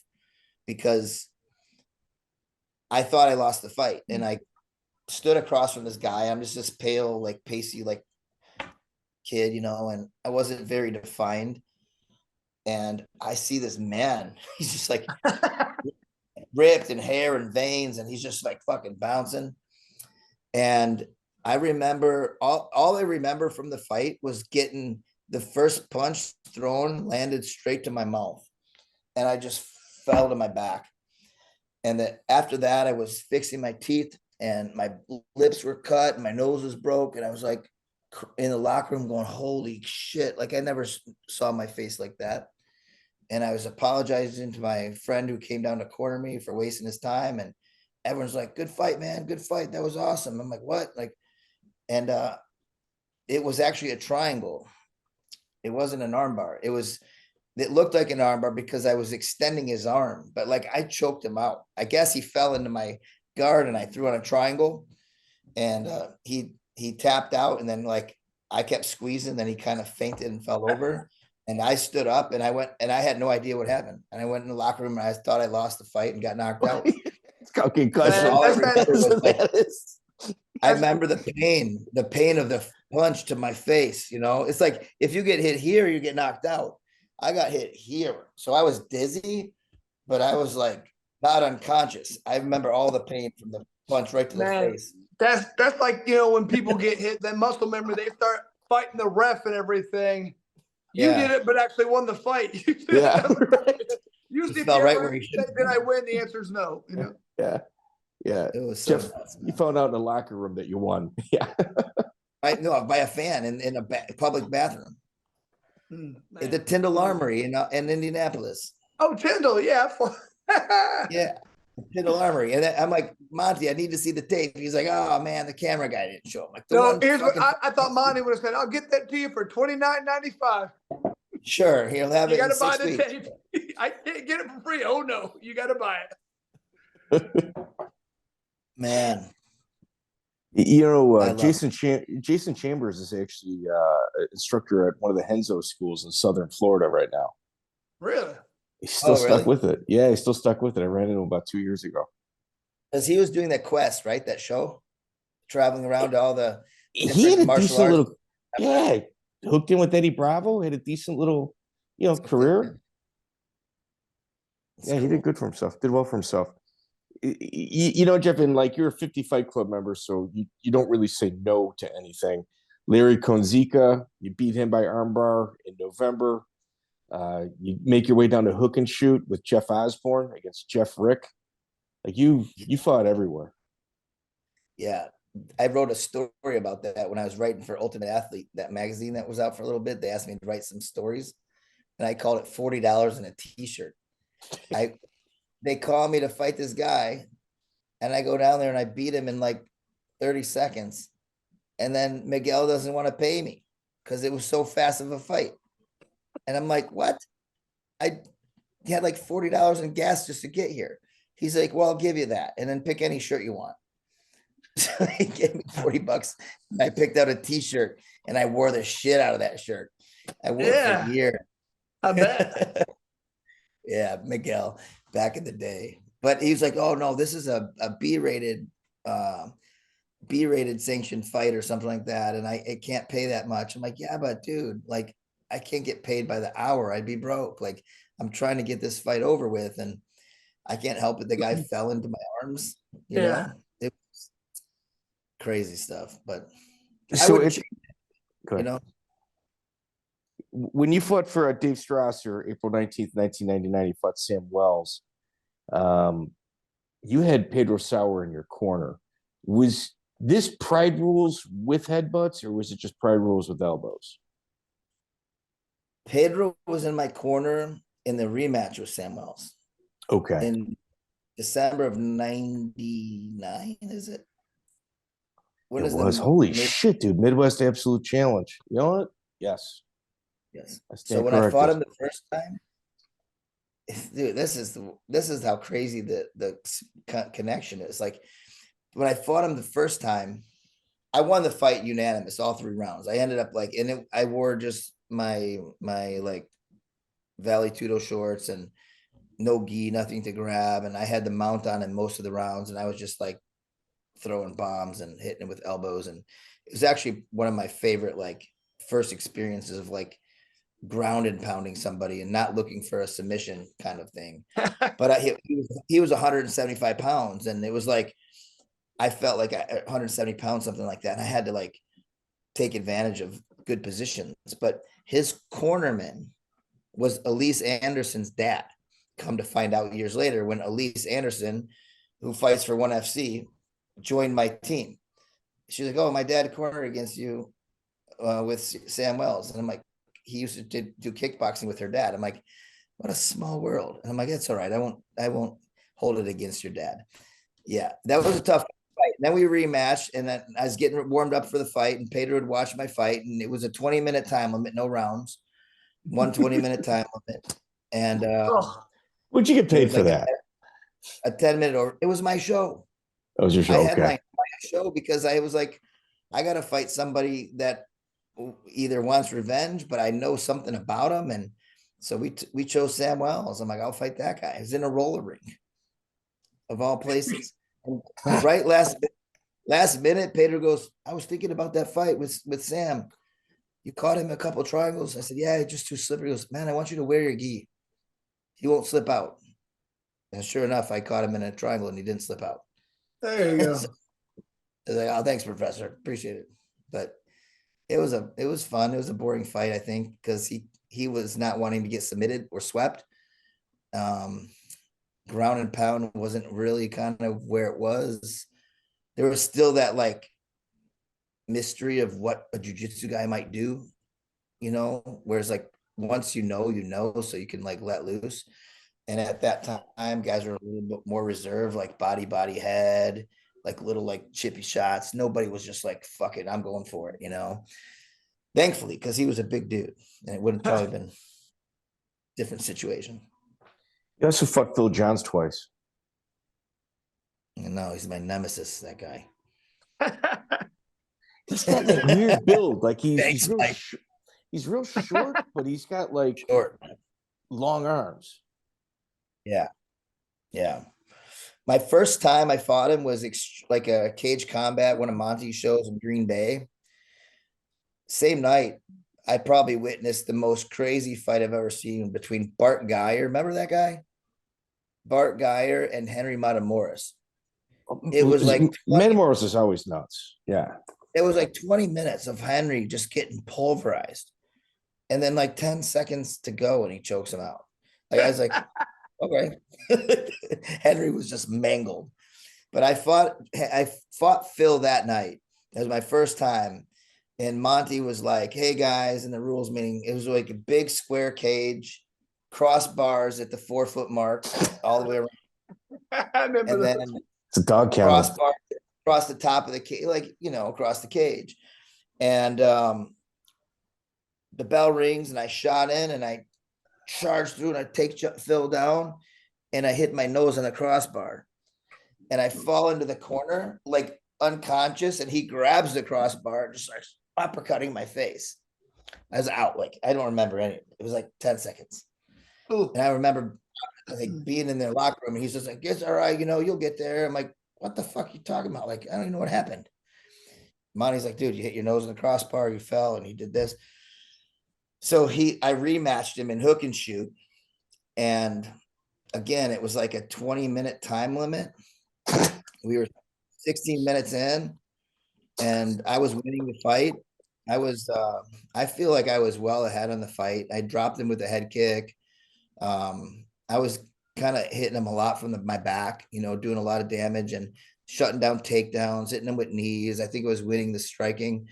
because I thought I lost the fight, and I stood across from this guy. I'm just this pale, like pasty, like kid, and I wasn't very defined. And I see this man, he's just like ripped and hair and veins, and he's just like fucking bouncing. And I remember all I remember from the fight was getting the first punch thrown, landed straight to my mouth, and I just fell to my back. And after that, I was fixing my teeth, and my lips were cut, and my nose was broke, and I was like in the locker room going, holy shit, like I never saw my face like that. And I was apologizing to my friend who came down to corner me for wasting his time, and everyone's like, good fight, man, good fight, that was awesome. I'm like, what? And it was actually a triangle. It wasn't an armbar. It looked like an armbar because I was extending his arm, but like I choked him out. I guess he fell into my guard, and I threw on a triangle, and he tapped out, and then like I kept squeezing, then he kind of fainted and fell over, and I stood up, and I went, and I had no idea what happened, and I went in the locker room, and I thought I lost the fight and got knocked out. It's got concussion. I remember the pain of the punch to my face. It's like if you get hit here, you get knocked out. I got hit here, so I was dizzy, but I was like not unconscious. I remember all the pain from the punch right to the face. That's like when people get hit, that muscle memory, they start fighting the ref and everything. You did it, but actually won the fight. Usually, if fell right where you should. Did I win? The answer is no. Yeah. It was so Jeff, you found out in the locker room that you won. Yeah. By a fan in a public bathroom. At the Tyndall Armory in Indianapolis. Oh, Tyndall, yeah. Yeah, Tyndall Armory. And I'm like, Monty, I need to see the tape. He's like, oh man, the camera guy didn't show him. Like, here's what I thought Monty would have said. I'll get that to you for $29.95. Sure, he'll have it. You got to buy 6 the weeks. tape. I can't get it for free. Oh no, you got to buy it. Man, Jason Chambers is actually an instructor at one of the Henzo schools in Southern Florida right now. Really? He's still Oh, stuck really? with it. Yeah, he's still stuck with it. I ran into him about 2 years ago. Because he was doing that quest, right? That show, traveling around to all the He had different a martial decent arts. little, yeah, hooked in with Eddie Bravo, had a decent little, career. It's Yeah, he cool. did good for himself, did well for himself. Jeff, and like you're a 50 Fight Club member, so you don't really say no to anything. Larry Konzika, you beat him by armbar in November. You make your way down to Hook and Shoot with Jeff Osborne against Jeff Rick. Like you fought everywhere. Yeah. I wrote a story about that when I was writing for Ultimate Athlete, that magazine that was out for a little bit. They asked me to write some stories, and I called it $40 in a t-shirt. They call me to fight this guy, and I go down there and I beat him in like 30 seconds. And then Miguel doesn't want to pay me because it was so fast of a fight. And I'm like, what? I had like $40 in gas just to get here. He's like, well, I'll give you that. And then pick any shirt you want. So he gave me $40. And I picked out a t-shirt and I wore the shit out of that shirt. I wore it for a year. I bet. Yeah, Miguel, back in the day. But he was like, oh no, this is a B-rated sanctioned fight or something like that. And I can't pay that much. I'm like, yeah, but dude, like I can't get paid by the hour. I'd be broke. Like I'm trying to get this fight over with and I can't help it. The guy fell into my arms, you know, it was crazy stuff, but I So wouldn't it's change it, you know. when you fought for Dave Strasser, April 19th, 1999, you fought Sam Wells. You had Pedro Sauer in your corner. Was this Pride Rules with headbutts, or was it just Pride Rules with elbows? Pedro was in my corner in the rematch with Sam Wells. Okay. In December of 99, is it? When It is was. Holy shit, dude. Midwest Absolute Challenge. You know what? Yes. Yes. I So stand when I fought corrected. him the first time, dude, this is how crazy the connection is. Like when I fought him the first time, I won the fight unanimous, all 3 rounds. I ended up like, I wore just my like Valley Tudo shorts and no gi, nothing to grab, and I had the mount on in most of the rounds, and I was just like throwing bombs and hitting it with elbows, and it was actually one of my favorite like first experiences of like ground and pounding somebody and not looking for a submission kind of thing. But he was 175 pounds, and it was like I felt like 170 pounds, something like that. And I had to like take advantage of good positions. But his cornerman was Elise Anderson's dad. Come to find out years later, when Elise Anderson, who fights for 1FC, joined my team. She's like, "Oh, my dad cornered against you with Sam Wells," and I'm like, "He used to do kickboxing with her dad." I'm like, "What a small world." And I'm like, "It's all right. I won't hold it against your dad." Yeah, that was a tough fight. And then we rematched, and then I was getting warmed up for the fight, and Pedro would watch my fight, and it was a 20-minute time limit, no rounds, 1 20-minute time limit, and What'd you get it paid was for like that? a 10-minute or it was my show. That was your show. I had Okay. my show because I was like, I got to fight somebody that either wants revenge, but I know something about him. And so we chose Sam Wells. I'm like, I'll fight that guy. He's in a roller rink of all places. And right last minute, Pedro goes, I was thinking about that fight with Sam. You caught him a couple triangles. I said, yeah, just too slippery. He goes, man, I want you to wear your gi. He won't slip out. And sure enough, I caught him in a triangle and he didn't slip out. There you go. So I was like, oh, thanks, Professor. Appreciate it. But it was fun. It was a boring fight, I think, because he was not wanting to get submitted or swept. Ground and pound wasn't really kind of where it was. There was still that like mystery of what a jiu-jitsu guy might do, whereas like once you know, so you can like let loose. And at that time, guys were a little bit more reserved, like body, head, like little like chippy shots. Nobody was just like, fuck it, I'm going for it, Thankfully, because he was a big dude, and it would have probably been a different situation. You also fought Phil Johns twice. And no, he's my nemesis, that guy. He's got that weird build. Like he's Thanks, real Mike. he's real short, but he's got like Short. long arms. Yeah. Yeah. My first time I fought him was like a cage combat, one of Monty's shows in Green Bay. Same night, I probably witnessed the most crazy fight I've ever seen between Bart Geyer. Remember that guy? Bart Geyer and Henry Matamoros. It was like 20, Matamoros is always nuts. Yeah. it was like 20 minutes of Henry just getting pulverized. And then like 10 seconds to go and he chokes him out. Like I was like, okay. Henry was just mangled. But I fought Phil that night. It was my first time. And Monty was like, hey guys, in the rules meeting, it was like a big square cage, crossbars at the 4-foot mark, all the way around. I remember And that. then It's a dog kennel. crossbar across the top of the cage, like, across the cage. And the bell rings and I shot in and I charged through and I take Phil down and I hit my nose on the crossbar. And I fall into the corner, like unconscious, and he grabs the crossbar and just starts uppercutting my face. I was out, like, I don't remember any. It was like 10 seconds. Ooh. And I remember being in their locker room, and he's just like, it's all right, you'll get there. I'm like, what the fuck are you talking about? Like, I don't even know what happened. Monty's like, dude, you hit your nose in the crossbar, you fell, and he did this. So I rematched him in hook and shoot. And again, it was like a 20-minute time limit. We were 16 minutes in and I was winning the fight. I feel like I was well ahead on the fight. I dropped him with a head kick. I was kind of hitting him a lot from my back, doing a lot of damage and shutting down takedowns, hitting him with knees. I think I was winning the striking.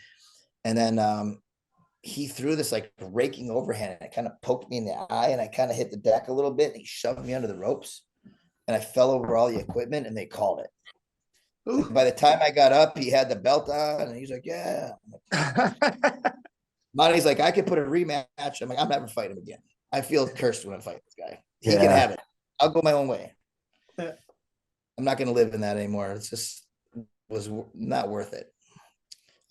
And then he threw this like raking overhand and it kind of poked me in the eye and I kind of hit the deck a little bit and he shoved me under the ropes and I fell over all the equipment and they called it. By the time I got up, he had the belt on and he's like, yeah. Monty's like, I could put a rematch. I'm like, I'm never fighting him again. I feel cursed when I fight this guy. He can have it. I'll go my own way. I'm not going to live in that anymore. Was not worth it.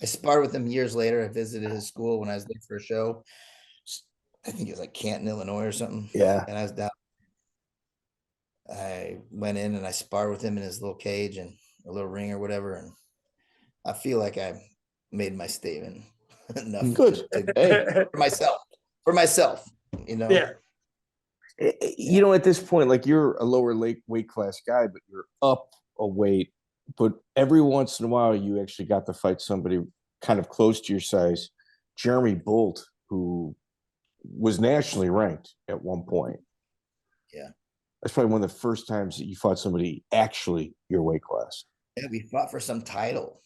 I sparred with him years later. I visited his school when I was there for a show. I think it was like Canton, Illinois or something. Yeah. And I was down. I went in and I sparred with him in his little cage and a little ring or whatever. And I feel like I made my statement enough. Good. For myself, Yeah. At this point, like you're a lower weight class guy, but you're up a weight. But every once in a while, you actually got to fight somebody kind of close to your size. Jeremy Boldt, who was nationally ranked at one point. Yeah. That's probably one of the first times that you fought somebody actually your weight class. Yeah, we fought for some title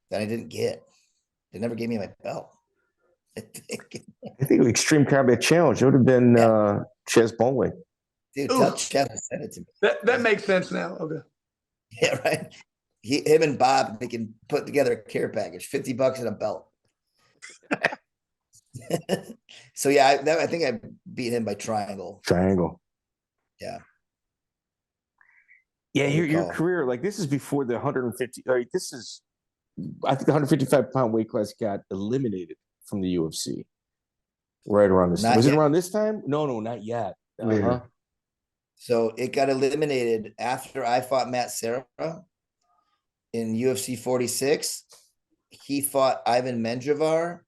that I didn't get. They never gave me my belt. I think Extreme Combat Challenge. It would have been Ches Bowling. Dude, tell Chaz to send it to me. That makes sense now. Okay. Yeah, right. Him and Bob, they can put together a care package, $50 and a belt. So yeah, I think I beat him by triangle. Yeah. Yeah, your career, like this is before the 150. This is, I think the 155-pound weight class got eliminated from the UFC. Right around this time. Was it around this time? No, not yet. Uh-huh. So it got eliminated after I fought Matt Serra in UFC 46. He fought Ivan Menjivar.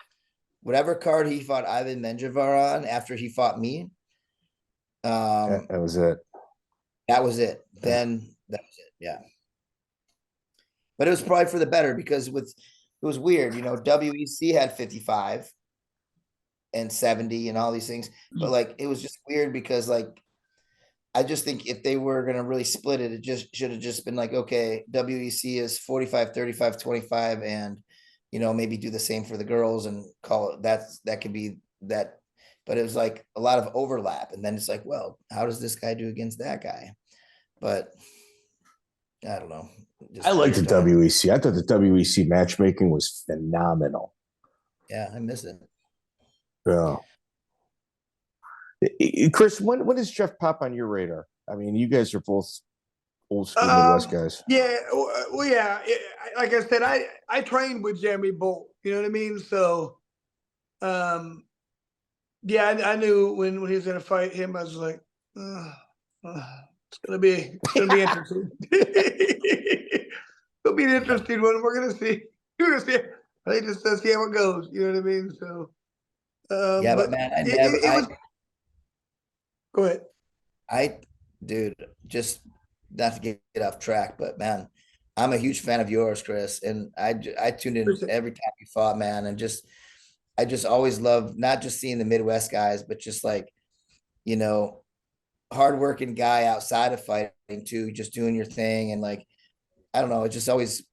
Whatever card he fought Ivan Menjivar on after he fought me. That was it. That was it. Then that was it. Yeah. But it was probably for the better because it was weird. WEC had 55 and 70 and all these things. But like, it was just weird because like, I just think if they were going to really split it, it just should have just been like, okay, WEC is 45, 35, 25, and, maybe do the same for the girls and call it that could be that. But it was like a lot of overlap. And then it's like, well, how does this guy do against that guy? But I don't know. I liked the WEC. I thought the WEC matchmaking was phenomenal. Yeah, I miss it. Yeah. Chris, when does Jeff pop on your radar? I mean, you guys are both old school Midwest guys. Yeah, well, yeah. Like I said, I trained with Jeremy Boldt. You know what I mean? So, Yeah, I knew when he was gonna fight him, I was like, it's gonna be interesting. It'll be an interesting one. We're gonna see. We're gonna see. I think just to see how it goes. You know what I mean? So, Yeah, but but man, it was. Go ahead. Dude, just not to get off track, but man, I'm a huge fan of yours, Chris, and I tuned in every time you fought, man, and I just always love not just seeing the Midwest guys, but just like, you know, hardworking guy outside of fighting too, just doing your thing, and like, I don't know, it just always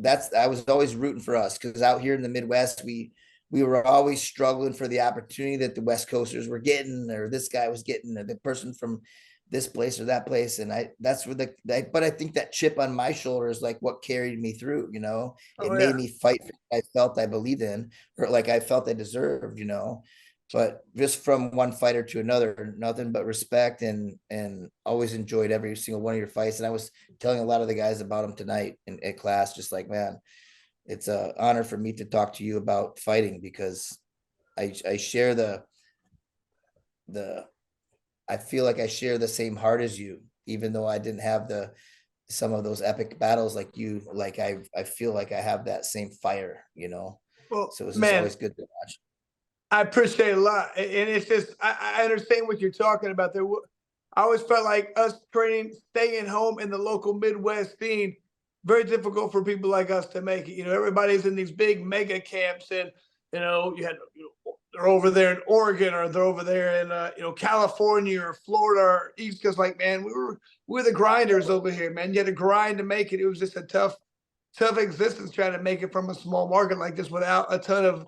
I was always rooting for us because out here in the Midwest, we were always struggling for the opportunity that the West Coasters were getting, or this guy was getting, or the person from this place or that place. And that's where but I think that chip on my shoulder is like what carried me through, you know, it made me fight for what I felt I believed in, or like I felt I deserved, you know. But just from one fighter to another, nothing but respect, and always enjoyed every single one of your fights. And I was telling a lot of the guys about them tonight in class, just like, man, it's an honor for me to talk to you about fighting because I share I feel like I share the same heart as you, even though I didn't have some of those epic battles like you. Like I feel like I have that same fire, you know. Well, so it's just always good to watch. I appreciate it a lot, and it's just I understand what you're talking about. There, I always felt like us training, staying home in the local Midwest scene, very difficult for people like us to make it. You know, everybody's in these big mega camps, and you know, they're over there in Oregon, or they're over there in California or Florida or East Coast. Like, man, we're the grinders over here, man. You had to grind to make it. It was just a tough existence trying to make it from a small market like this without a ton of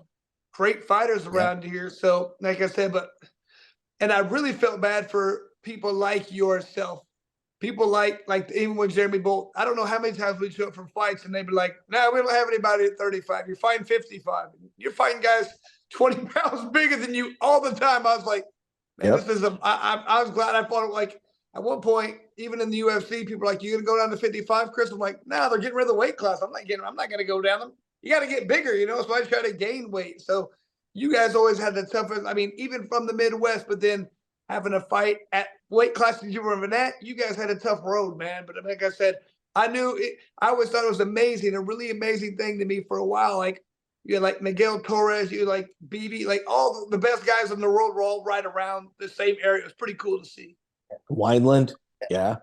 great fighters around here. So, like I said, and I really felt bad for people like yourself. People like even with Jeremy Boldt. I don't know how many times we show up for fights and they'd be like, "No, we don't have anybody at 35. You're fighting 55. You're fighting guys 20 pounds bigger than you all the time." I was like, man, this is I was glad I fought it. Like at one point, even in the UFC, people are like, "You gonna go down to 55, Chris?" I'm like, "No, they're getting rid of the weight class. I'm not gonna go down them. You got to get bigger, you know." So I try to gain weight. So you guys always had the toughest. I mean, even from the Midwest, but then having a fight at weight classes you were in that, you guys had a tough road, man. But like I said, I always thought it was amazing, a really amazing thing to me for a while. Like you had like Miguel Torres, you had like BB, like all the best guys in the world were all right around the same area. It was pretty cool to see. Wineland, yeah.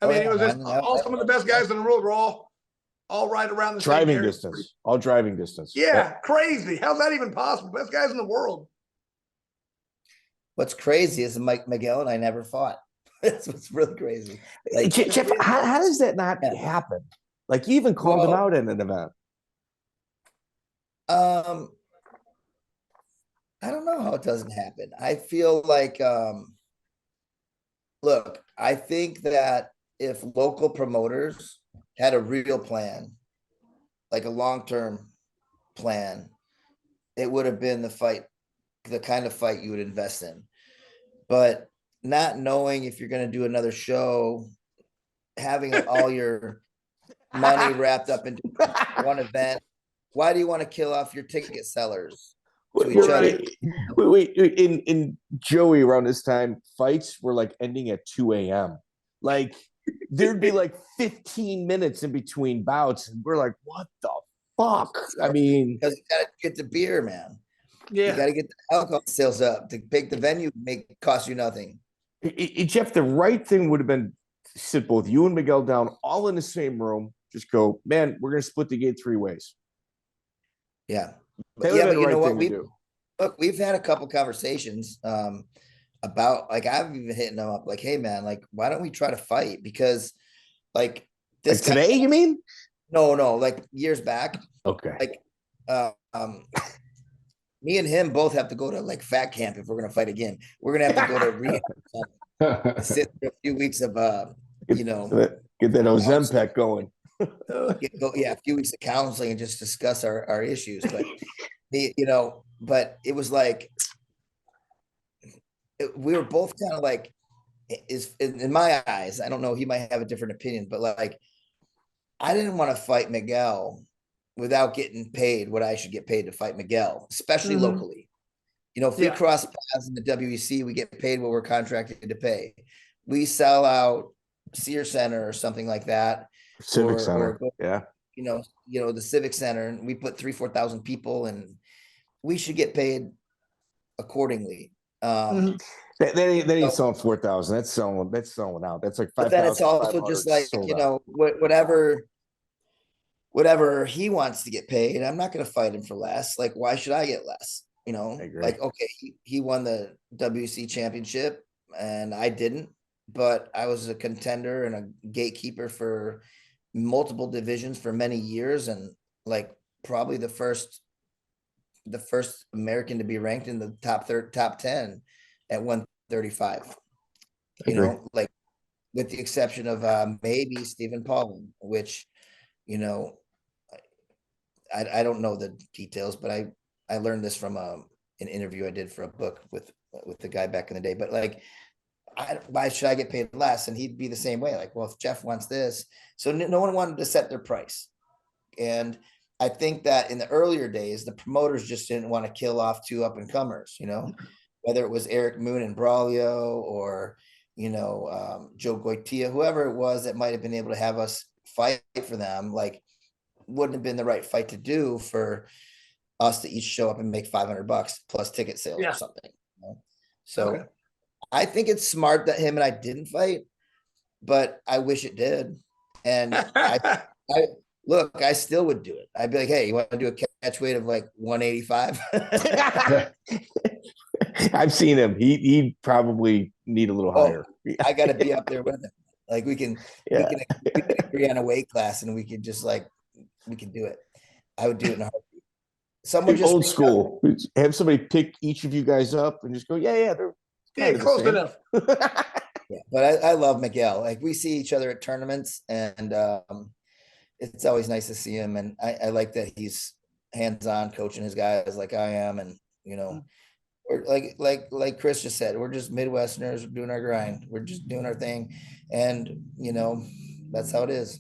I mean, it was just all some of the best guys in the world were all right around the driving same distance. All driving distance. Yeah, crazy. How's that even possible? Best guys in the world. What's crazy is Miguel and I never fought. That's what's really crazy. Like, Jeff, how does that not happen? Like you even called him out in an event. I don't know how it doesn't happen. I feel like look, I think that if local promoters had a real plan, like a long-term plan, it would have been the kind of fight you would invest in. But not knowing if you're going to do another show, having all your money wrapped up into one event, why do you want to kill off your ticket sellers to each other? Wait, in Joey around this time, fights were like ending at 2 a.m. Like there'd be like 15 minutes in between bouts, and we're like, what the fuck? I mean, because you gotta get the beer, man. Yeah, you gotta get the alcohol sales up to make the venue cost you nothing. Jeff, the right thing would have been to sit both you and Miguel down all in the same room. Just go, man, we're gonna split the gate 3 ways. Yeah. But you know what? We've had a couple conversations about, like, I've even hitting them up like, hey man, like, why don't we try to fight? Because like this like today, you mean? No, like years back. Okay. Like me and him both have to go to like fat camp if we're gonna fight again. We're gonna have to go to rehab, sit for a few weeks of get that Ozempic going. A few weeks of counseling and just discuss our issues. But but it was like we were both kind of like, is in my eyes, I don't know, he might have a different opinion, but like I didn't want to fight Miguel without getting paid what I should get paid to fight Miguel, especially locally. You know, if we cross paths in the WEC, we get paid what we're contracted to pay. We sell out Sears Center or something like that. Civic Center. Or Yeah. You know, the Civic Center, and we put 3,000-4,000 people, and we should get paid accordingly. That ain't selling 4,000. That's selling out. That's like 5,000. But then it's also just like, you know, whatever he wants to get paid, I'm not going to fight him for less. Like, why should I get less? You know, like, okay, he won the WC championship and I didn't, but I was a contender and a gatekeeper for multiple divisions for many years, and like probably the first American to be ranked in the top 10 at 135. You know, like with the exception of maybe Stephen Paul, which, you know, I don't know the details, but I learned this from an interview I did for a book with the guy back in the day. But like, why should I get paid less? And he'd be the same way. Like, well, if Jeff wants this, so no one wanted to set their price. And I think that in the earlier days, the promoters just didn't want to kill off two up and comers, you know, whether it was Eric Moon and Braulio or, you know, Joe Goitia, whoever it was that might have been able to have us fight for them, like, wouldn't have been the right fight to do for us to each show up and make $500 plus ticket sales or something. You know? So I think it's smart that him and I didn't fight, but I wish it did. And I look, I still would do it. I'd be like, hey, you want to do a catch weight of like 185? I've seen him. He'd probably need a little higher. I got to be up there with him. Like we can agree on a weight class and we could just like, we can do it. I would do it in a heartbeat. Someone just old school. Have somebody pick each of you guys up and just go, they're close enough. Yeah, but I love Miguel. Like we see each other at tournaments, and it's always nice to see him. And I like that he's hands-on coaching his guys like I am. And you know, we're like Chris just said, we're just Midwesterners doing our grind. We're just doing our thing, and you know, that's how it is.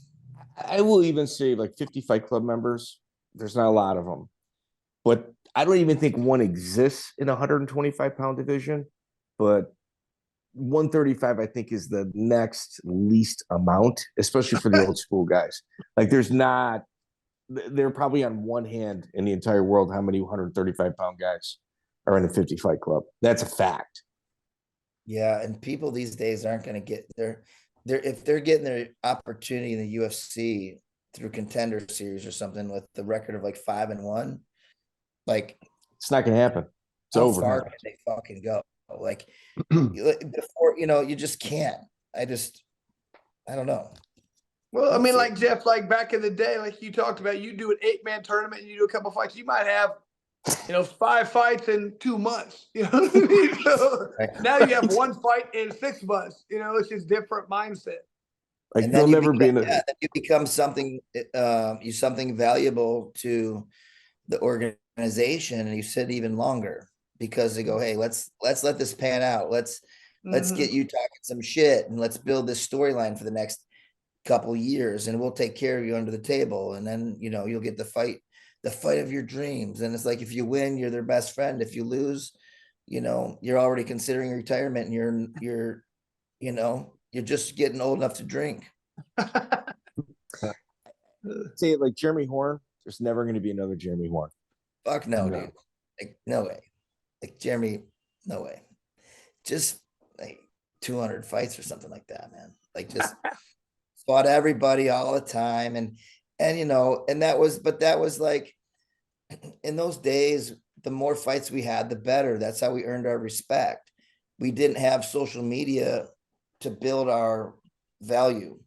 I will even say, like 50 Fight Club members, there's not a lot of them, but I don't even think one exists in a 125-pound division. But 135, I think, is the next least amount, especially for the old school guys. Like, they're probably on one hand in the entire world how many 135-pound guys are in the 50 Fight Club. That's a fact. Yeah, and people these days aren't going to get if they're getting their opportunity in the UFC through Contender Series or something with the record of like 5-1, like it's not going to happen. It's over. How far can they fucking go? Like before, you know, you just can't. I don't know. Well, I mean, like Jeff, like back in the day, like you talked about, you do an 8-man tournament and you do a couple fights. You might have, you know, 5 fights in 2 months. You know what I mean? So now you have 1 fight in 6 months. You know, it's just different mindset. Like and they'll never be in then you become something valuable to the organization, and you sit even longer because they go, hey, let's let this pan out. Let's get you talking some shit and let's build this storyline for the next couple years, and we'll take care of you under the table. And then, you know, you'll get the fight of your dreams. And it's like, if you win, you're their best friend. If you lose, you know, you're already considering retirement, and you're you know, you're just getting old enough to drink. Say it like Jeremy Horn. There's never going to be another Jeremy Horn. Fuck no, dude. Like, no way. Like Jeremy, no way. Just like 200 fights or something like that, man. Like just fought everybody all the time. And you know, and that was like, in those days, the more fights we had, the better. That's how we earned our respect. We didn't have social media to build our value.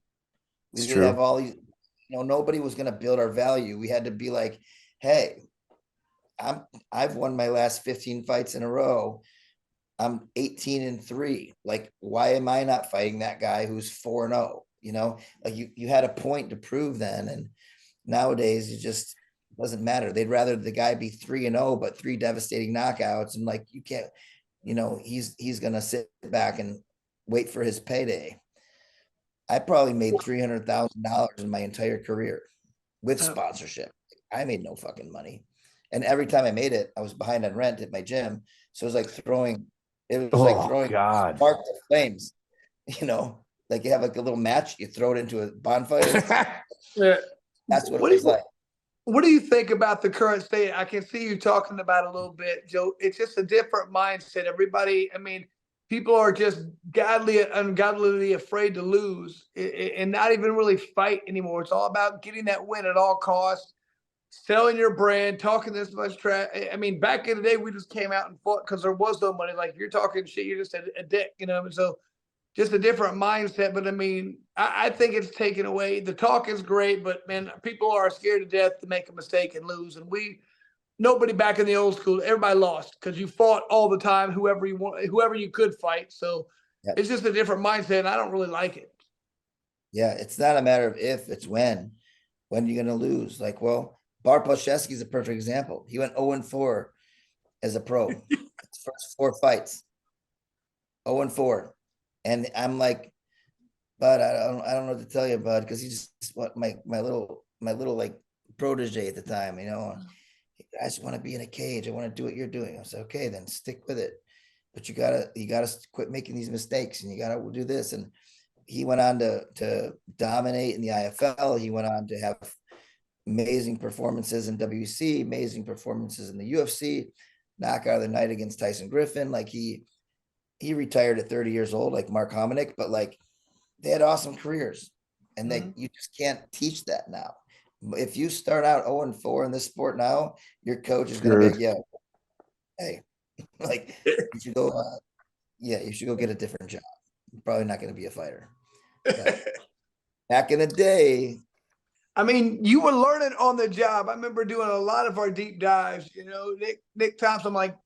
We didn't have all these, you know, nobody was going to build our value. We had to be like, hey, I've won my last 15 fights in a row. I'm 18-3. Like, why am I not fighting that guy who's 4-0? You know, like you had a point to prove then. And nowadays it just doesn't matter. They'd rather the guy be 3-0, but 3 devastating knockouts. And like, you can't, you know, he's going to sit back and wait for his payday. I probably made $300,000 in my entire career with sponsorship. I made no fucking money. And every time I made it, I was behind on rent at my gym. So it was like throwing God. spark to flames, like you have like a little match, you throw it into a bonfire. Yeah. That's what What it do was you, like. what do you think about the current state? I can see you talking about it a little bit, Joe. It's just a different mindset. Everybody, I mean, people are just ungodly afraid to lose and not even really fight anymore. It's all about getting that win at all costs, selling your brand, talking this much trash. I mean, back in the day, we just came out and fought because there was no money. Like, you're talking shit, you're just a dick, And so just a different mindset. But I mean, I think it's taken away. The talk is great, but man, people are scared to death to make a mistake and lose. And nobody back in the old school, everybody lost because you fought all the time, whoever you could fight. So Yep. it's just a different mindset. And I don't really like it. Yeah, it's not a matter of if, it's when. When you're going to lose. Like, well, Bart Bolshevsky is a perfect example. He went 0-4 as a pro. His first 4 fights, 0-4. And I'm like, Bud, I don't know what to tell you, Bud, because he's just my little like protege at the time, I just want to be in a cage. I want to do what you're doing. I said, okay, then stick with it. But you gotta quit making these mistakes, and you gotta do this. And he went on to dominate in the IFL. He went on to have amazing performances in WC, amazing performances in the UFC, knockout of the night against Tyson Griffin. Like he retired at 30 years old, like Mark Homminick, but like they had awesome careers, and you just can't teach that now. If you start out 0-4 in this sport now, your coach is going to be like, yeah, hey, like you should go, you should go get a different job. You're probably not going to be a fighter. But back in the day, I mean, you were learning on the job. I remember doing a lot of our deep dives. Nick Thompson, like,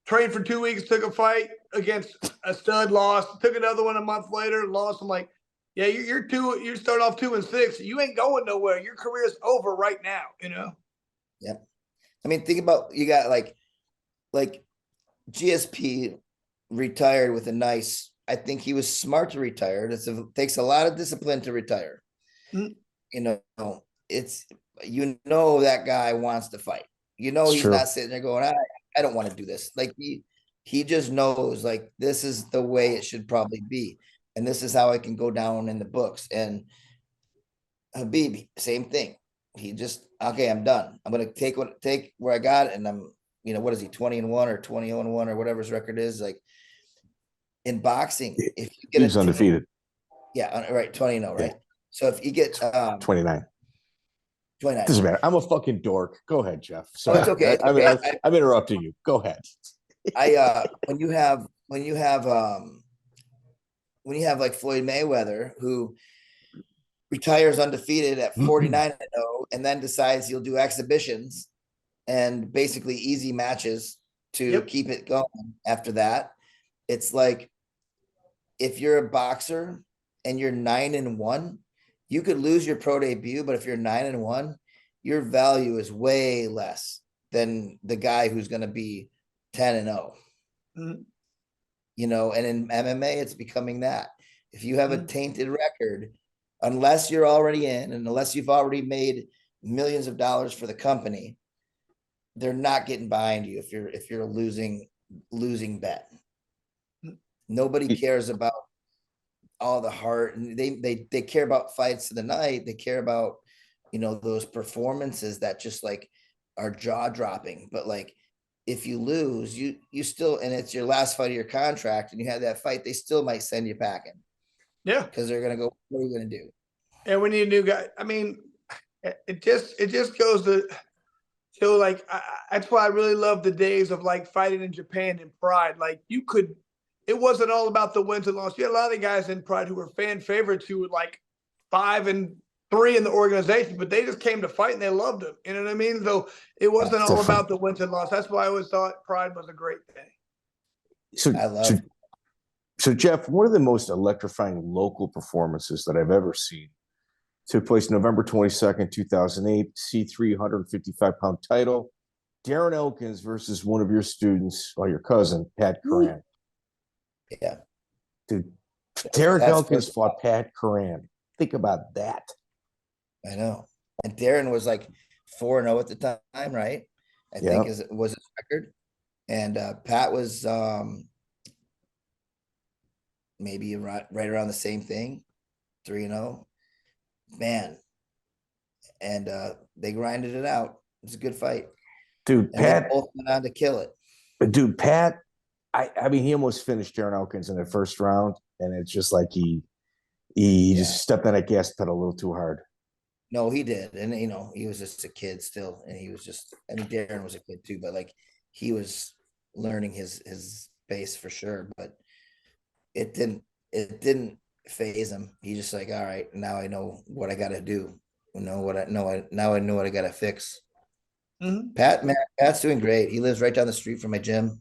trained for 2 weeks, took a fight against a stud, lost, took another one a month later, lost. I'm like, yeah, you're starting off 2-6. You ain't going nowhere. Your career is over right now, Yep. I mean, think about, you got like GSP retired with a nice, I think he was smart to retire. It takes a lot of discipline to retire. Mm-hmm. That guy wants to fight. He's true. not sitting there going, I don't want to do this. Like he just knows, like, this is the way it should probably be. And this is how I can go down in the books. And Habib, same thing. He just, okay, I'm done. I'm going to take where I got it. And I'm, what is he, 20-1 or 20-1 or whatever his record is? Like, in boxing, if you get he's undefeated. Yeah, right. 20-0, right? Yeah. So if you get 29. Doesn't matter. I'm a fucking dork. Go ahead, Jeff. Sorry. Oh, it's okay. I'm interrupting you. Go ahead. When you have like Floyd Mayweather, who retires undefeated at 49-0 and then decides he'll do exhibitions and basically easy matches to keep it going after that. It's like, if you're a boxer and you're 9-1, you could lose your pro debut, but if you're 9-1, your value is way less than the guy who's going to be 10-0. And in MMA, it's becoming that. If you have a tainted record, unless you're already in, and unless you've already made millions of dollars for the company, they're not getting behind you if you're a losing bet. Nobody cares about all the heart, and they care about fights of the night. They care about, those performances that just like are jaw dropping. But like, if you lose, you still, and it's your last fight of your contract and you have that fight, they still might send you packing. Yeah. Because they're going to go, what are you going to do? And we need a new guy. I mean, it just goes to show, like, that's why I really love the days of like fighting in Japan and Pride. Like, it wasn't all about the wins and losses. You had a lot of guys in Pride who were fan favorites who were like 5-3 in the organization, but they just came to fight and they loved them. You know what I mean? So it wasn't all about the wins and losses. That's why I always thought Pride was a great thing. So Jeff, one of the most electrifying local performances that I've ever seen took place November 22nd, 2008, C3 155-pound title. Daren Elkins versus one of your students, or your cousin, Pat Curran. Yeah. Dude, Daren Elkins fought Pat Curran. Think about that. I know. And Daren was like 4-0 at the time, right? I Yeah. think was his record. And Pat was maybe right around the same thing, 3-0. Man. And they grinded it out. It was a good fight. Dude, And they Pat, both went on to kill it. I mean, he almost finished Darren Elkins in the first round, and it's just like he just stepped on that gas pedal a little too hard. No, he did. And, he was just a kid still. And he was just, I mean, Daren was a kid too, but like he was learning his base for sure. But it didn't phase him. He just like, all right, now I know what I got to do. Now I know what I got to fix. Mhm. Pat's doing great. He lives right down the street from my gym.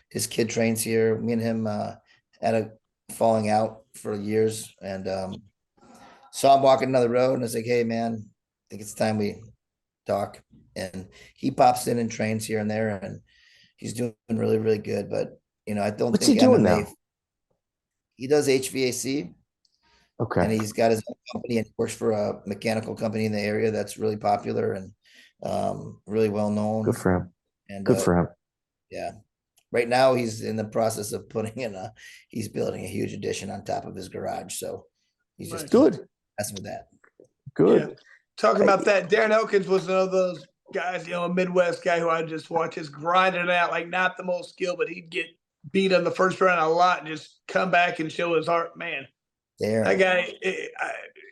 His kid trains here. Me and him had a falling out for years, and saw him walking down the road, and I was like, "Hey, man, I think it's time we talk." And he pops in and trains here and there, and he's doing really, really good. But I don't What's think he doing MMA. now? He does HVAC, Okay. and he's got his own company, and he works for a mechanical company in the area that's really popular and really well known. Good for him. And Good for him. yeah. Right now, he's in the process of he's building a huge addition on top of his garage. So he's just Good. messing with that. Good. Yeah. Talking about that, Darren Elkins was one of those guys, a Midwest guy who I just watch his grinding out, like not the most skill, but he'd get beat on the first round a lot and just come back and show his heart. Man, that guy,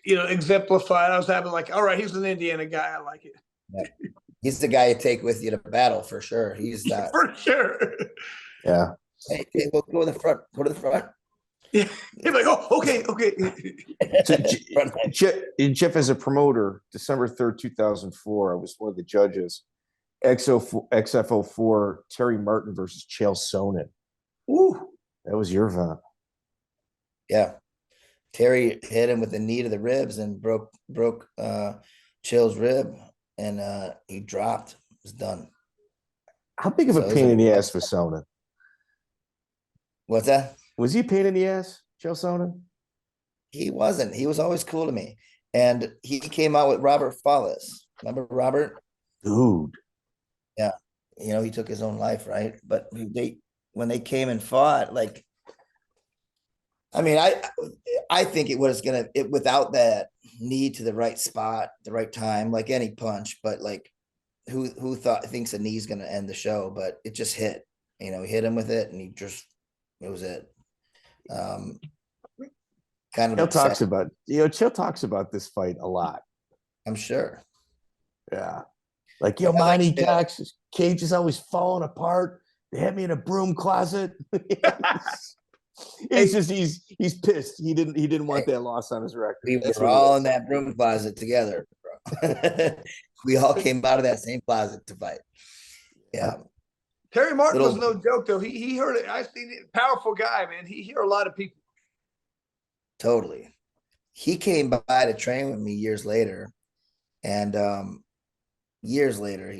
exemplified. I was having like, all right, he's an Indiana guy. I like it. Yeah. He's the guy you take with you to battle for sure. He's that for sure. Yeah. Hey, go in the front. Go to the front. Yeah. He's like, oh, okay. So, Jeff, as a promoter, December 3rd, 2004, I was one of the judges. XFO4, Terry Martin versus Chael Sonnen. Ooh. That was your event. Yeah. Terry hit him with the knee to the ribs and broke Chael's rib, and he dropped. It was done. How big of a pain in the ass was Sonnen? What's that? Was he a pain in the ass, Chael Sonnen? He wasn't. He was always cool to me. And he came out with Robert Follis. Remember Robert? Dude. Yeah. He took his own life, right? But when they came and fought, like, I mean, I think it was without that knee to the right spot, the right time, like any punch, but like who thinks a knee's gonna end the show, but it just hit. He hit him with it, and it was it. Kind of Chael talks about this fight a lot. I'm sure. Yeah. Like, Monty Cox, his cage is always falling apart. They had me in a broom closet. He's pissed. He didn't want that loss on his record. We were all in that broom closet together, bro. We all came out of that same closet to fight. Yeah. Terry Martin was no joke, though. He heard it. I seen it. Powerful guy, man. He heard a lot of people. Totally. He came by to train with me years later, and years later,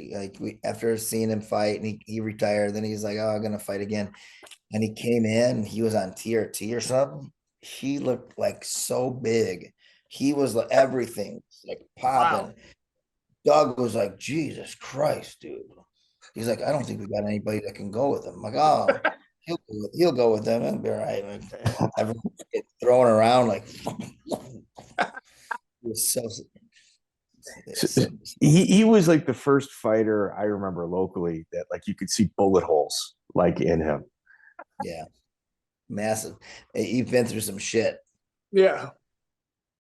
after seeing him fight, and he retired. Then he's like, "Oh, I'm gonna fight again." And he came in, and he was on TRT or something. He looked like so big. He was like everything, like popping. Wow. Doug was like, "Jesus Christ, dude." He's like, "I don't think we got anybody that can go with him." I'm like, "Oh, he'll go with them. It'll be all right." Like, everyone get thrown around like. He was so. He was like the first fighter I remember locally that like you could see bullet holes like in him. Yeah, massive. You've been through some shit. Yeah.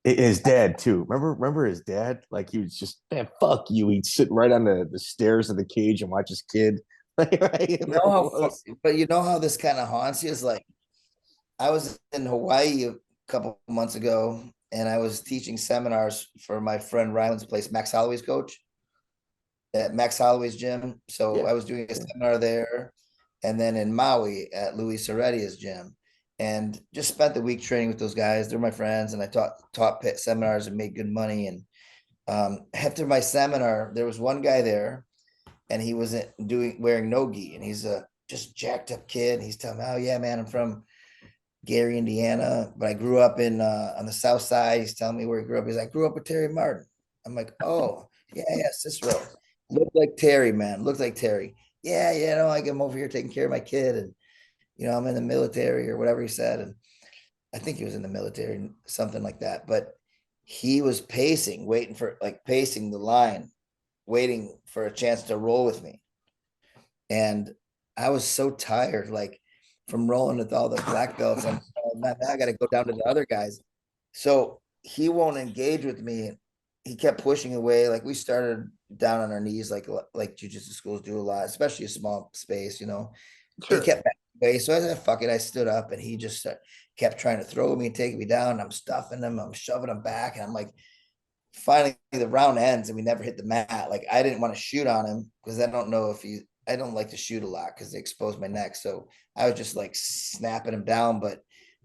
His dad too. Remember his dad? Like he was just, man, fuck you. He'd sit right on the stairs of the cage and watch his kid. But you know how this kind of haunts you is like, I was in Hawaii a couple months ago, and I was teaching seminars for my friend Ryland's place, Max Holloway's coach at Max Holloway's gym. So yeah. I was doing a seminar there, and then in Maui at Louis Serretia's gym, and just spent the week training with those guys. They're my friends, and I taught seminars and made good money. And after my seminar, there was one guy there, and he was wearing no gi, and he's a just jacked up kid. He's telling me, "Oh yeah, man, I'm from Gary, Indiana, but I grew up on the South Side." He's telling me where he grew up. He's like, "I grew up with Terry Martin." I'm like, "Oh yeah, Cicero." Looked like Terry, man. Looked like Terry. Yeah, no, like I'm over here taking care of my kid, and I'm in the military or whatever he said, and I think he was in the military, something like that. But he was pacing, pacing the line, waiting for a chance to roll with me. And I was so tired, like from rolling with all the black belts. And I got to go down to the other guys. So he won't engage with me. He kept pushing away. Like we started down on our knees, like jiu-jitsu schools do a lot, especially a small space, Sure. He kept back away. So I said, fuck it. I stood up and he just kept trying to throw me and take me down. I'm stuffing him. I'm shoving him back. And I'm like, finally the round ends and we never hit the mat. Like I didn't want to shoot on him because I don't like to shoot a lot because they expose my neck. So I was just like snapping him down, but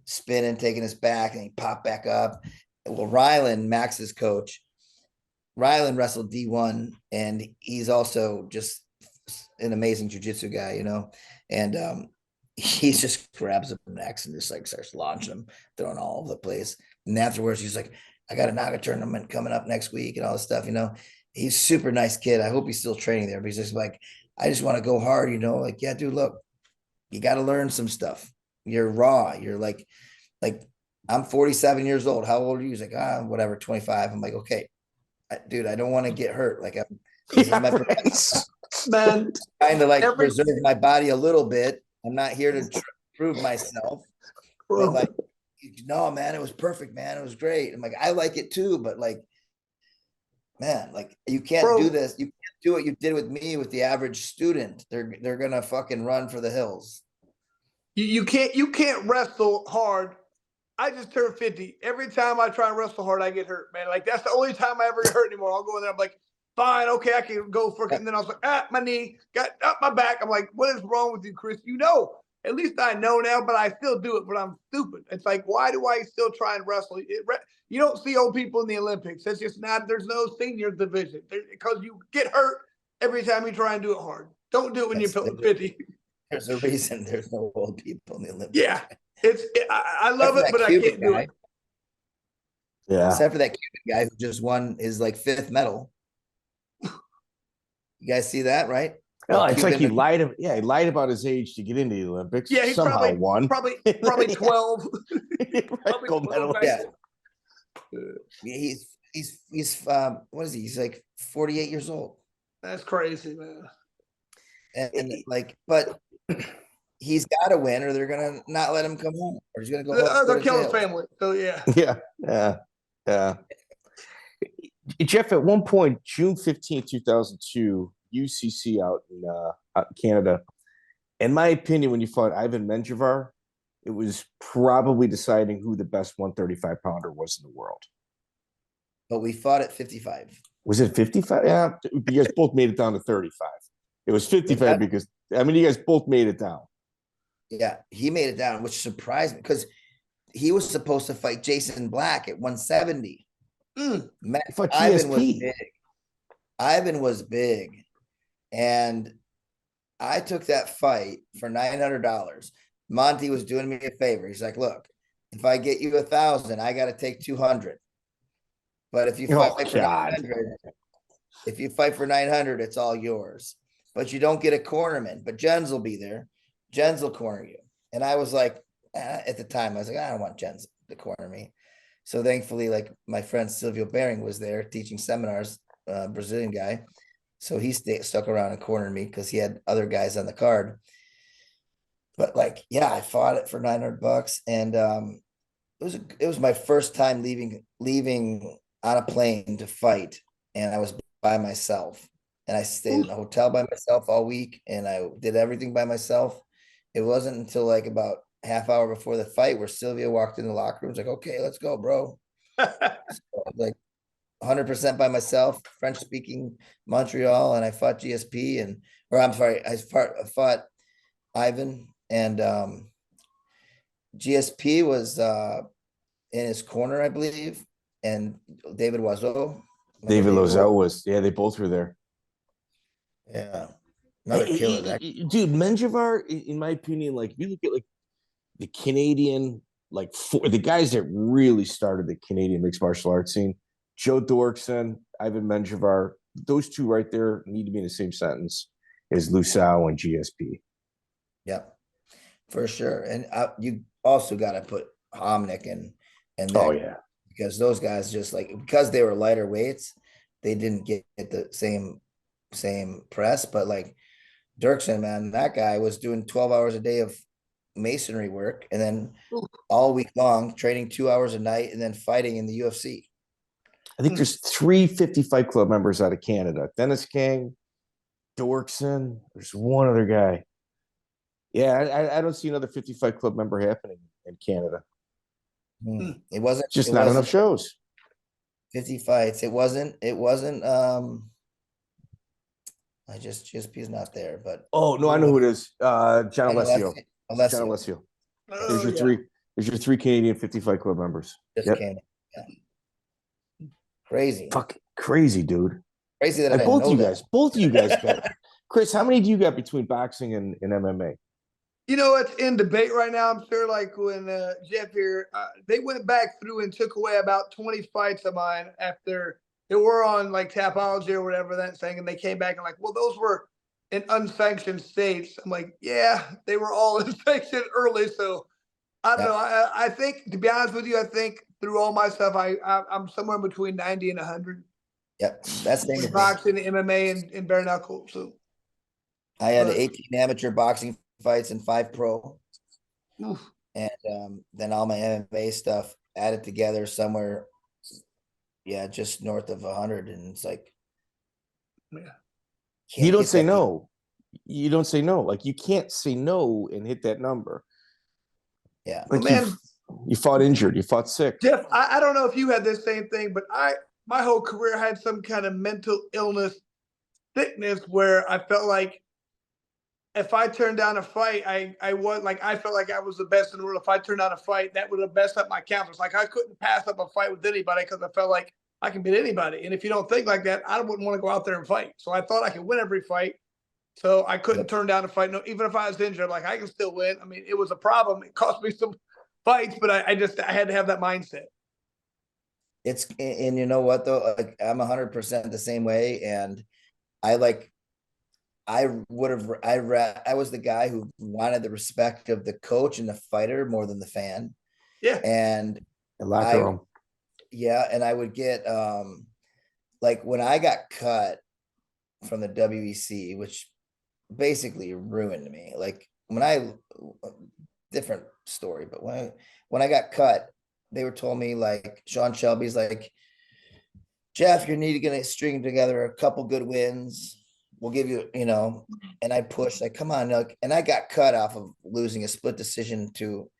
spinning, taking his back, and he popped back up. Well, Rylan, Max's coach, Rylan wrestled D1, and he's also just an amazing jiu-jitsu guy, and he just grabs him next and just like starts launching him, throwing all over the place. And afterwards, he's like, I got a Naga tournament coming up next week and all this stuff, He's a super nice kid. I hope he's still training there, but he's just like, I just want to go hard, like, yeah, dude, look, you got to learn some stuff. You're raw. You're like, I'm 47 years old. How old are you? He's like, whatever, 25. I'm like, okay, dude, I don't want to get hurt. Like this is my Man, trying to preserve my body a little bit. I'm not here to prove myself. But like, no, man, it was perfect, man. It was great. I'm like, I like it too, but like, man, like you can't do this. You can't do what you did with me with the average student. They're gonna fucking run for the hills. You can't wrestle hard. I just turned 50. Every time I try and wrestle hard, I get hurt, man. Like that's the only time I ever get hurt anymore. I'll go in there, I'm like, fine, okay, I can go for it. And then I was like, my knee, got up my back. I'm like, what is wrong with you, Chris? At least I know now, but I still do it, but I'm stupid. It's like, why do I still try and wrestle? You don't see old people in the Olympics. It's just not, there's no senior division because you get hurt every time you try and do it hard. Don't do it when you're 50. There's a reason there's no old people in the Olympics. Yeah. I love it, but I can't do it. Yeah. Except for that Cuban guy who just won his like 5th medal. You guys see that, right? Oh, it's like he lied. Yeah, he lied about his age to get into the Olympics. Yeah, he somehow won. Probably 12. Probably 12 yeah. He's what is he? He's like 48 years old. That's crazy, man. And like, but he's got to win, or they're gonna not let him come home, or he's gonna go. They'll kill his family. So yeah. Jeff, at one point, June 15th, 2002. UCC out in Canada. In my opinion, when you fought Ivan Menjivar, it was probably deciding who the best 135 pounder was in the world. But we fought at 55. Was it 55? Yeah, you guys both made it down to 35. It was 55 because you guys both made it down. Yeah, he made it down, which surprised me because he was supposed to fight Jason Black at 170. Ivan was big. And I took that fight for $900. Monty was doing me a favor. He's like, look, if I get you 1,000, I got to take 200. But if you fight for 900, it's all yours. But you don't get a cornerman. But Jens will be there. Jens will corner you. And I was like, at the time, I was like, I don't want Jens to corner me. So thankfully, like my friend Silvio Bering was there teaching seminars, Brazilian guy. So he stuck around and cornered me because he had other guys on the card. But like, yeah, I fought it for $900, and it was my first time leaving on a plane to fight, and I was by myself, and I stayed in a hotel by myself all week, and I did everything by myself. It wasn't until like about half hour before the fight where Sylvia walked in the locker room. Was like, okay, let's go, bro. So, like 100% by myself, French speaking Montreal, and I fought GSP I fought Ivan, and GSP was in his corner, I believe, and David Loiseau. David Loiseau was, they both were there. Yeah. Another killer. Dude, Menjivar, in my opinion, like if you look at like the Canadian, like the guys that really started the Canadian mixed martial arts scene, Joe Dorkson, Ivan Menjivar, those two right there need to be in the same sentence as Lusau and GSP. Yep, for sure. And you also got to put Homminick and Oh that, yeah, because those guys just like, because they were lighter weights, they didn't get the same press. But like Dirksen, man, that guy was doing 12 hours a day of masonry work, and then all week long training 2 hours a night, and then fighting in the UFC. I think there's 350 Fight Club members out of Canada. Dennis King, Dorkson. There's one other guy. Yeah, I don't see another 50 Fight Club member happening in Canada. It wasn't Just not enough shows. 50 fights. It wasn't I GSP's not there, but Oh no, I know who it is. John Alessio. Alessio. John Alessio. Oh, There's your yeah. three. There's your 3 Canadian 50 Fight Club members. Just came in. Yeah. Crazy. Fucking crazy, dude. Crazy that And I both know you that. guys, got Chris, how many do you got between boxing and MMA? You know, it's in debate right now. I'm sure, like when Jeff here, they went back through and took away about 20 fights of mine after they were on like Tapology or whatever that thing, and they came back and like, well, those were in unsanctioned states. I'm like, yeah, they were all unsanctioned early, so I don't know. I think, to be honest with you, I think through all my stuff, I'm somewhere between 90 and 100. Yep, that's the Boxing, MMA, and bare knuckle. So I had 18 amateur boxing fights and 5 pro. Oof. And then all my MMA stuff added together somewhere, just north of 100. And it's like, You don't say no. You don't say no. Like, you can't say no and hit that number. Yeah. Like, man, you fought injured. You fought sick. Jeff, I don't know if you had this same thing, but my whole career had some kind of mental illness sickness where I felt like if I turned down a fight, I felt like I was the best in the world. If I turned down a fight, that would have messed up my confidence. Like, I couldn't pass up a fight with anybody because I felt like I can beat anybody. And if you don't think like that, I wouldn't want to go out there and fight. So I thought I could win every fight. So I couldn't turn down a fight. No, even if I was injured, like, I can still win. I mean, it was a problem. It cost me some fights, but I had to have that mindset. And you know what though? Like, I'm 100% the same way. And I was the guy who wanted the respect of the coach and the fighter more than the fan. Yeah. And The locker room. Yeah. And I would get, like, when I got cut from the WEC, which basically ruined me. Like, different story, but when I got cut, they were told me, like, Sean Shelby's like, Jeff, you're going to string together a couple good wins. We'll give you, and I pushed, like, come on, look. And I got cut off of losing a split decision to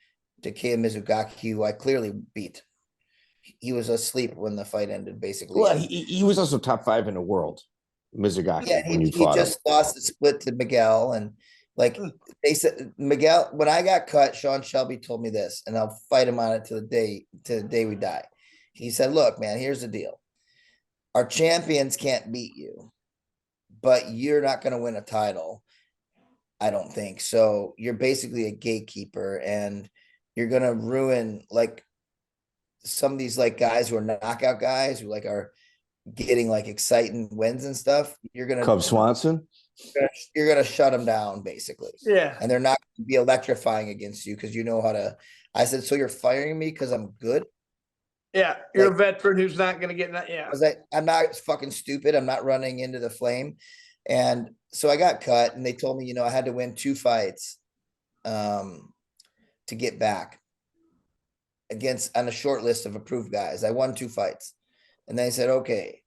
Kei Mizugaki, who I clearly beat. He was asleep when the fight ended, basically. Well, he was also top 5 in the world, Mizugaki. Yeah, he just lost the split to Miguel. And like they said, Miguel, when I got cut, Sean Shelby told me this, and I'll fight him on it to the day we die. He said, look, man, here's the deal. Our champions can't beat you, but you're not going to win a title, I don't think. So you're basically a gatekeeper, and you're going to ruin, like, some of these, like, guys who are knockout guys who, like, are getting, like, exciting wins and stuff. You're going to Cub Swanson. You're going to shut them down, basically. Yeah. And they're not going to be electrifying against you because you know how to. I said, so you're firing me because I'm good? Yeah. You're a veteran who's not going to get that. Yeah. I'm not fucking stupid. I'm not running into the flame. And so I got cut, and they told me, I had to win 2 fights to get back on a short list of approved guys. I won 2 fights. And they said, okay,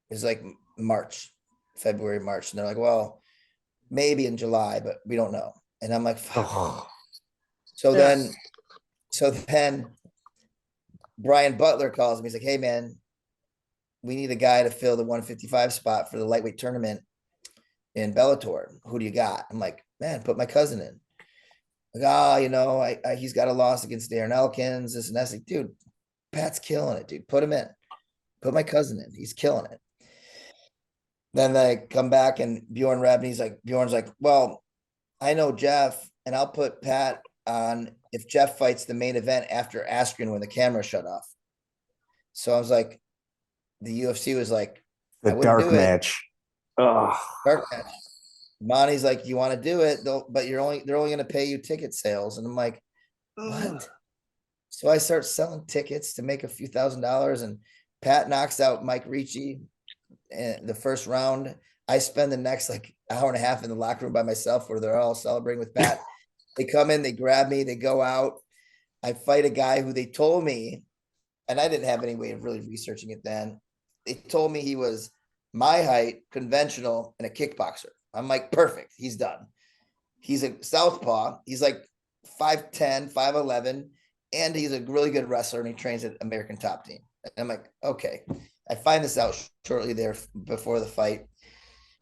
it's like February, March. And they're like, well, maybe in July, but we don't know. And I'm like, fuck. Oh. So then Brian Butler calls me. He's like, hey, man, we need a guy to fill the 155 spot for the lightweight tournament in Bellator. Who do you got? I'm like, man, put my cousin in. Like, he's got a loss against Daren Elkins, this and that. Like, dude, Pat's killing it, dude. Put him in. Put my cousin in. He's killing it. Then they come back, and Bjorn's like, well, I know Jeff, and I'll put Pat on if Jeff fights the main event after Askren when the camera shut off. So I was like, the UFC was like, The I wouldn't dark do it. match. Oh, Dark match. Monty's like, you want to do it, but they're only going to pay you ticket sales. And I'm like, what? So I start selling tickets to make a few $1,000s, and Pat knocks out Mike Ricci in the first round. I spend the next like hour and a half in the locker room by myself where they're all celebrating with Pat. They come in, they grab me, they go out. I fight a guy who they told me, and I didn't have any way of really researching it then. They told me he was my height, conventional, and a kickboxer. I'm like, perfect. He's done. He's a southpaw. He's like 5'10", 5'11", and he's a really good wrestler, and he trains at American Top Team. And I'm like, okay. I find this out shortly there before the fight.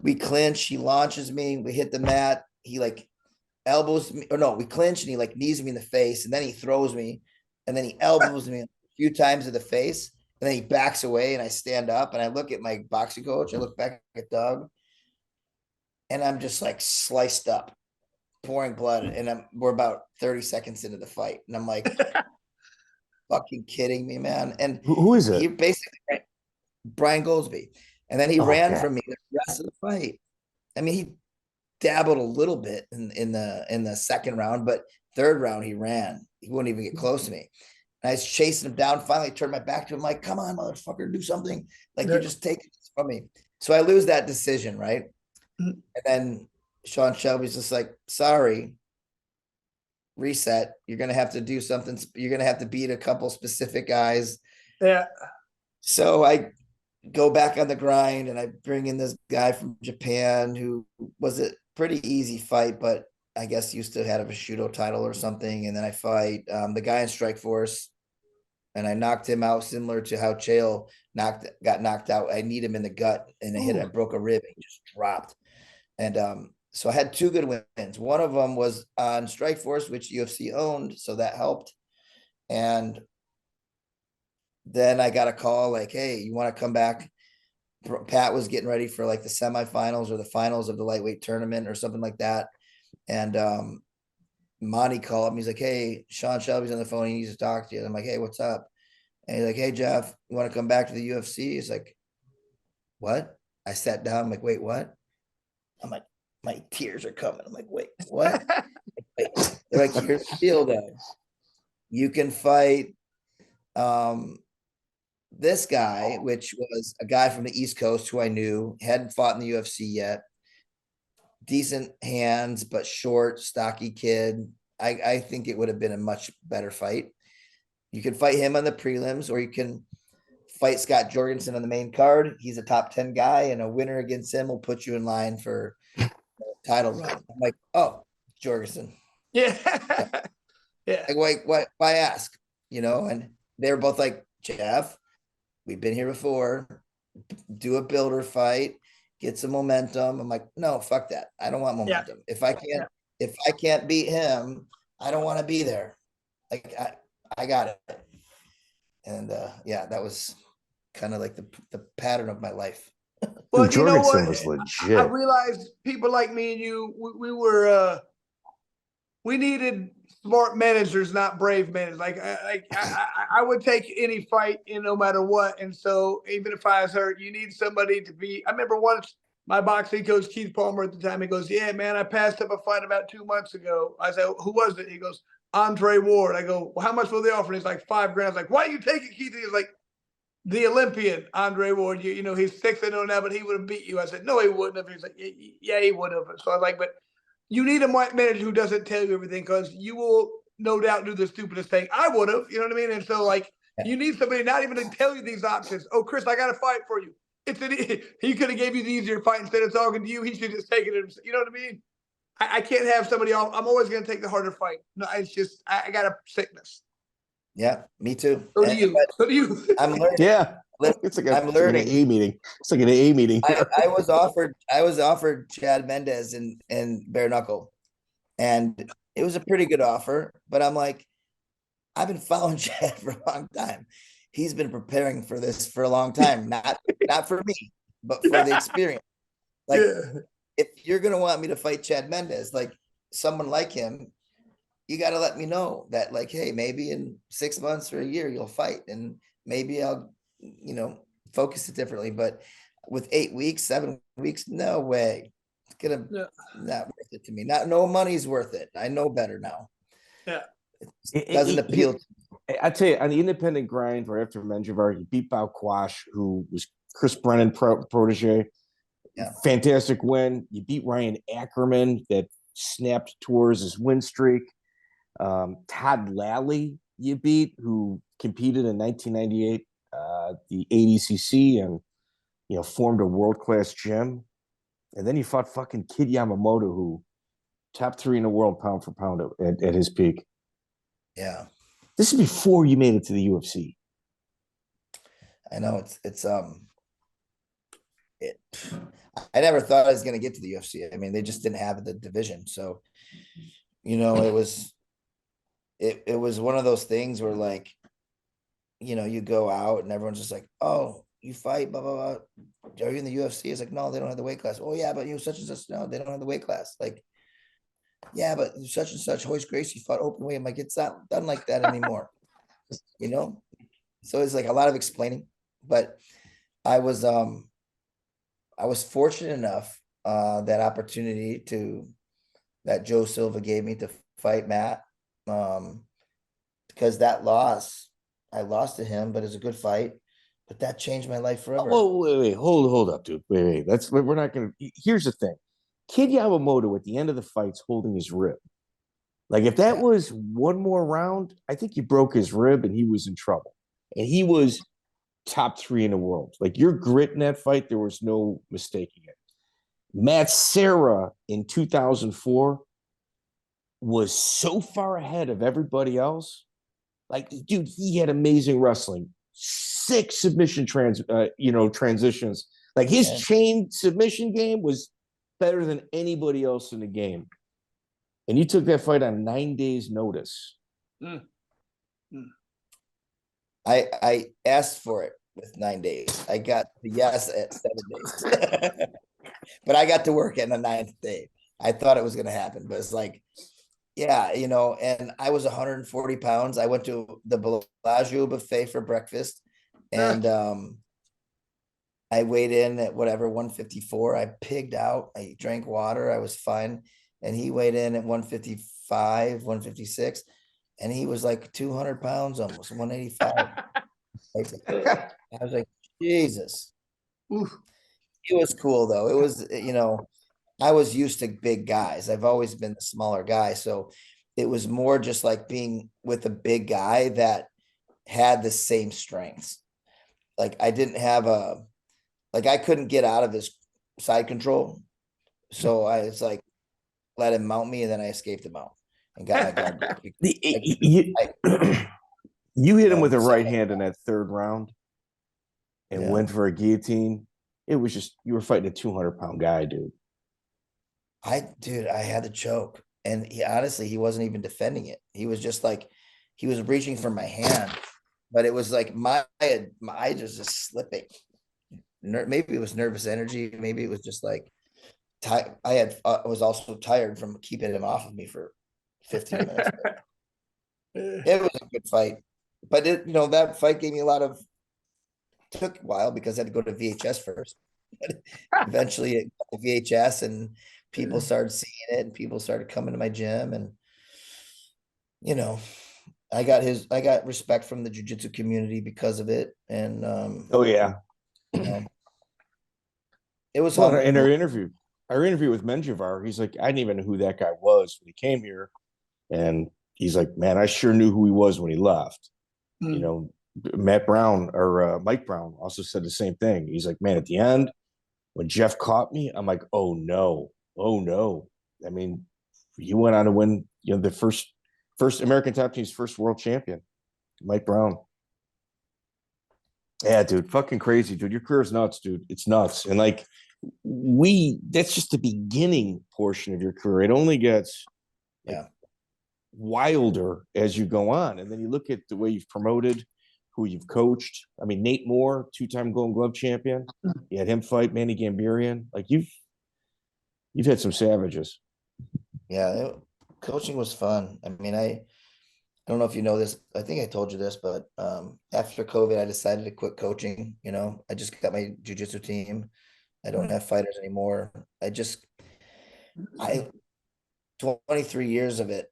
We clinch. He launches me. We hit the mat. He like elbows me. Or no, we clinch, and he like knees me in the face, and then he throws me, and then he elbows me a few times in the face, and then he backs away, and I stand up, and I look at my boxing coach. I look back at Doug, and I'm just like sliced up, pouring blood, and we're about 30 seconds into the fight, and I'm like, fucking kidding me, man. And who is it? he basically Brian Goldsby, and then he ran from me the rest of the fight. I mean, he dabbled a little bit in the second round, but third round he ran. He wouldn't even get close to me. And I was chasing him down. Finally, turned my back to him, like, "Come on, motherfucker, do something! Like you're just taking this from me." So I lose that decision, right? And then Sean Shelby's just like, "Sorry, reset. You're gonna have to do something. You're gonna have to beat a couple specific guys." Yeah. So I go back on the grind, and I bring in this guy from Japan who was a pretty easy fight, but I guess used to have a Shudo title or something. And then I fight the guy in Strikeforce, and I knocked him out similar to how Chael got knocked out. I need him in the gut, and I broke a rib, and he just dropped. And so I had two good wins. One of them was on Strikeforce, which UFC owned, so that helped. And then I got a call like, "Hey, you want to come back?" Pat was getting ready for like the semifinals or the finals of the lightweight tournament or something like that. And Monty called me. He's like, "Hey, Sean Shelby's on the phone. He needs to talk to you." And I'm like, "Hey, what's up?" And he's like, "Hey, Jeff, you want to come back to the UFC?" He's like, "What?" I sat down. I'm like, "Wait, what?" I'm like, my tears are coming. I'm like, "Wait, what?" Wait. They're like, "Here's the deal, though. You can fight this guy," which was a guy from the East Coast who I knew, hadn't fought in the UFC yet. Decent hands, but short, stocky kid. I think it would have been a much better fight. You can fight him on the prelims, or you can fight Scott Jorgensen on the main card. He's a top 10 guy, and a winner against him will put you in line for a title run. I'm like, "Oh, Jorgensen." Yeah. Yeah. Like, why ask? And they were both like, "Jeff, we've been here before. Do a builder fight, get some momentum." I'm like, "No, fuck that. I don't want momentum. If I can't beat him, I don't want to be there. Like I got it." And that was kind of like the pattern of my life. Well, Dude, you know Jorgensen what? was legit. I realized people like me and you, we needed smart managers, not brave managers. I would take any fight in no matter what. And so even if I was hurt, you need somebody to be. I remember once my boxing coach, Keith Palmer at the time, he goes, "Yeah, man, I passed up a fight about 2 months ago." I said, "Who was it?" He goes, "Andre Ward." I go, "Well, how much will they offer?" He's like, $5,000. I was like, "Why you take it, Keith?" He's like, "The Olympian, Andre Ward, you know, he's 6-0 now, but he would have beat you." I said, "No, he wouldn't have." He's like, "Yeah, he would have." So I was like, but you need a manager who doesn't tell you everything, because you will no doubt do the stupidest thing. I would have, you know what I mean? And so, like, you need somebody not even to tell you these options. "Oh, Chris, I got a fight for you." He could have gave you the easier fight instead of talking to you. He should just take it. You know what I mean? I can't have somebody else. I'm always going to take the harder fight. No, it's just, I got a sickness. Yeah, me too. So do you. So do you. I'm learning. Yeah. It's like I'm learning. Like an AA meeting. It's like an AA meeting. I was offered Chad Mendez in bare knuckle, and it was a pretty good offer. But I'm like, I've been following Chad for a long time. He's been preparing for this for a long time. Not for me, but for the experience. Like, if you're gonna want me to fight Chad Mendez, like someone like him, you got to let me know that, like, hey, maybe in 6 months or a year you'll fight, and maybe I'll, focus it differently. But with 8 weeks, 7 weeks, no way. It's gonna not worth it to me. No money's worth it. I know better now. Yeah. It doesn't appeal to me. I tell you, on the independent grind, right after Menjivar, you beat Quash, who was Chris Brennan protege. Yeah. Fantastic win. You beat Ryan Ackerman that snapped towards his win streak. Todd Lally you beat, who competed in 1998, the ADCC, and formed a world-class gym. And then you fought fucking Kid Yamamoto, who top 3 in the world pound for pound at his peak. Yeah. This is before you made it to the UFC. I know I never thought I was going to get to the UFC. I mean, they just didn't have the division. So, it was one of those things where, like, you go out and everyone's just like, oh, you fight, blah, blah, blah. Are you in the UFC? It's like, no, they don't have the weight class. Oh, yeah, but such and such. No, they don't have the weight class. Like, yeah, but such and such, Hoist Gracie fought open weight. I'm like, it's not done like that anymore. So it's like a lot of explaining. But I was fortunate enough that opportunity that Joe Silva gave me to fight Matt, because that loss, I lost to him, but it's a good fight. But that changed my life forever. Oh, wait, hold up, dude. Wait. We're not gonna. Here's the thing, Kid Yamamoto at the end of the fight's holding his rib. Like, if that was one more round, I think he broke his rib and he was in trouble. And he was top 3 in the world. Like, your grit in that fight, there was no mistaking it. Matt Serra in 2004 was so far ahead of everybody else. Like, dude, he had amazing wrestling. 6 submission transitions. Like, his chain submission game was better than anybody else in the game. And you took that fight on 9 days' notice. I asked for it with 9 days. I got the yes at 7 days. But I got to work at the 9th day. I thought it was going to happen, but it's like, yeah, and I was 140 pounds. I went to the Bellagio buffet for breakfast, and I weighed in at 154. I pigged out. I drank water. I was fine. And he weighed in at 155, 156. And he was like 200 pounds, almost 185. I was like, Jesus. Oof. It was cool, though. It was, I was used to big guys. I've always been the smaller guy. So it was more just like being with a big guy that had the same strengths. Like, I didn't have I couldn't get out of his side control. So I was like, let him mount me, and then I escaped him out and got my guard back. You hit him with a right hand in that 3rd round and went for a guillotine. It was just, you were fighting a 200-pound guy, dude. I had to choke. And he wasn't even defending it. He was just like, he was reaching for my hand, but it was like my eyes was just slipping. Maybe it was nervous energy. Maybe it was just like, I was also tired from keeping him off of me for 15 minutes. It was a good fight, but that fight gave me took a while because I had to go to VHS first. But eventually it got to VHS, and people started seeing it, and people started coming to my gym, and I got respect from the jiu-jitsu community because of it. And it was well, in our interview with Menjivar, he's like, I didn't even know who that guy was when he came here. And he's like, man, I sure knew who he was when he left. Mike Brown also said the same thing. He's like, man, at the end, when Jeff caught me, I'm like, oh no. I mean, he went on to win, the first American top team's first world champion, Mike Brown. Yeah, dude, fucking crazy, dude. Your career's nuts, dude. It's nuts. And like, that's just the beginning portion of your career. It only gets wilder as you go on. And then you look at the way you've promoted, who you've coached. I mean, Nate Moore, 2-time Golden Glove champion. You had him fight Manny Gambarian. Like, you've had some savages. Yeah, coaching was fun. I mean, I don't know if you know this. I think I told you this, but after COVID, I decided to quit coaching. You know, I just got my jiu-jitsu team. I don't have fighters anymore. I 23 years of it.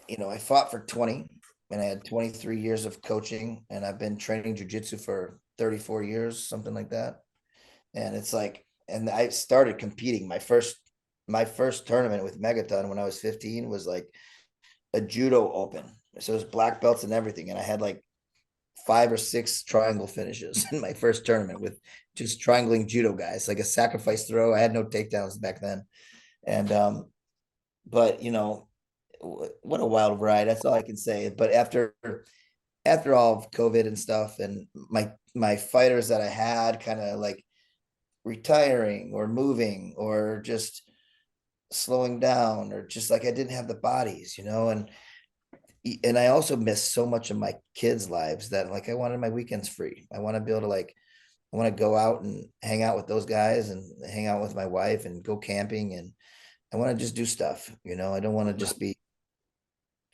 You know, I fought for 20 and I had 23 years of coaching, and I've been training jiu-jitsu for 34 years, something like that. And it's like, and I started competing. My first tournament with Megaton when I was 15 was like a judo open. So it was black belts and everything. And I had like 5 or 6 triangle finishes in my first tournament with just triangling judo guys, like a sacrifice throw. I had no takedowns back then. And but you know, what a wild ride. That's all I can say. But after all of COVID and stuff, and my fighters that I had kind of like retiring or moving or just slowing down, or just like I didn't have the bodies, you know, and I also missed so much of my kids' lives that like I wanted my weekends free. I want to be able to like I want to go out and hang out with those guys and hang out with my wife and go camping, and I want to just do stuff, you know. I don't want to just be,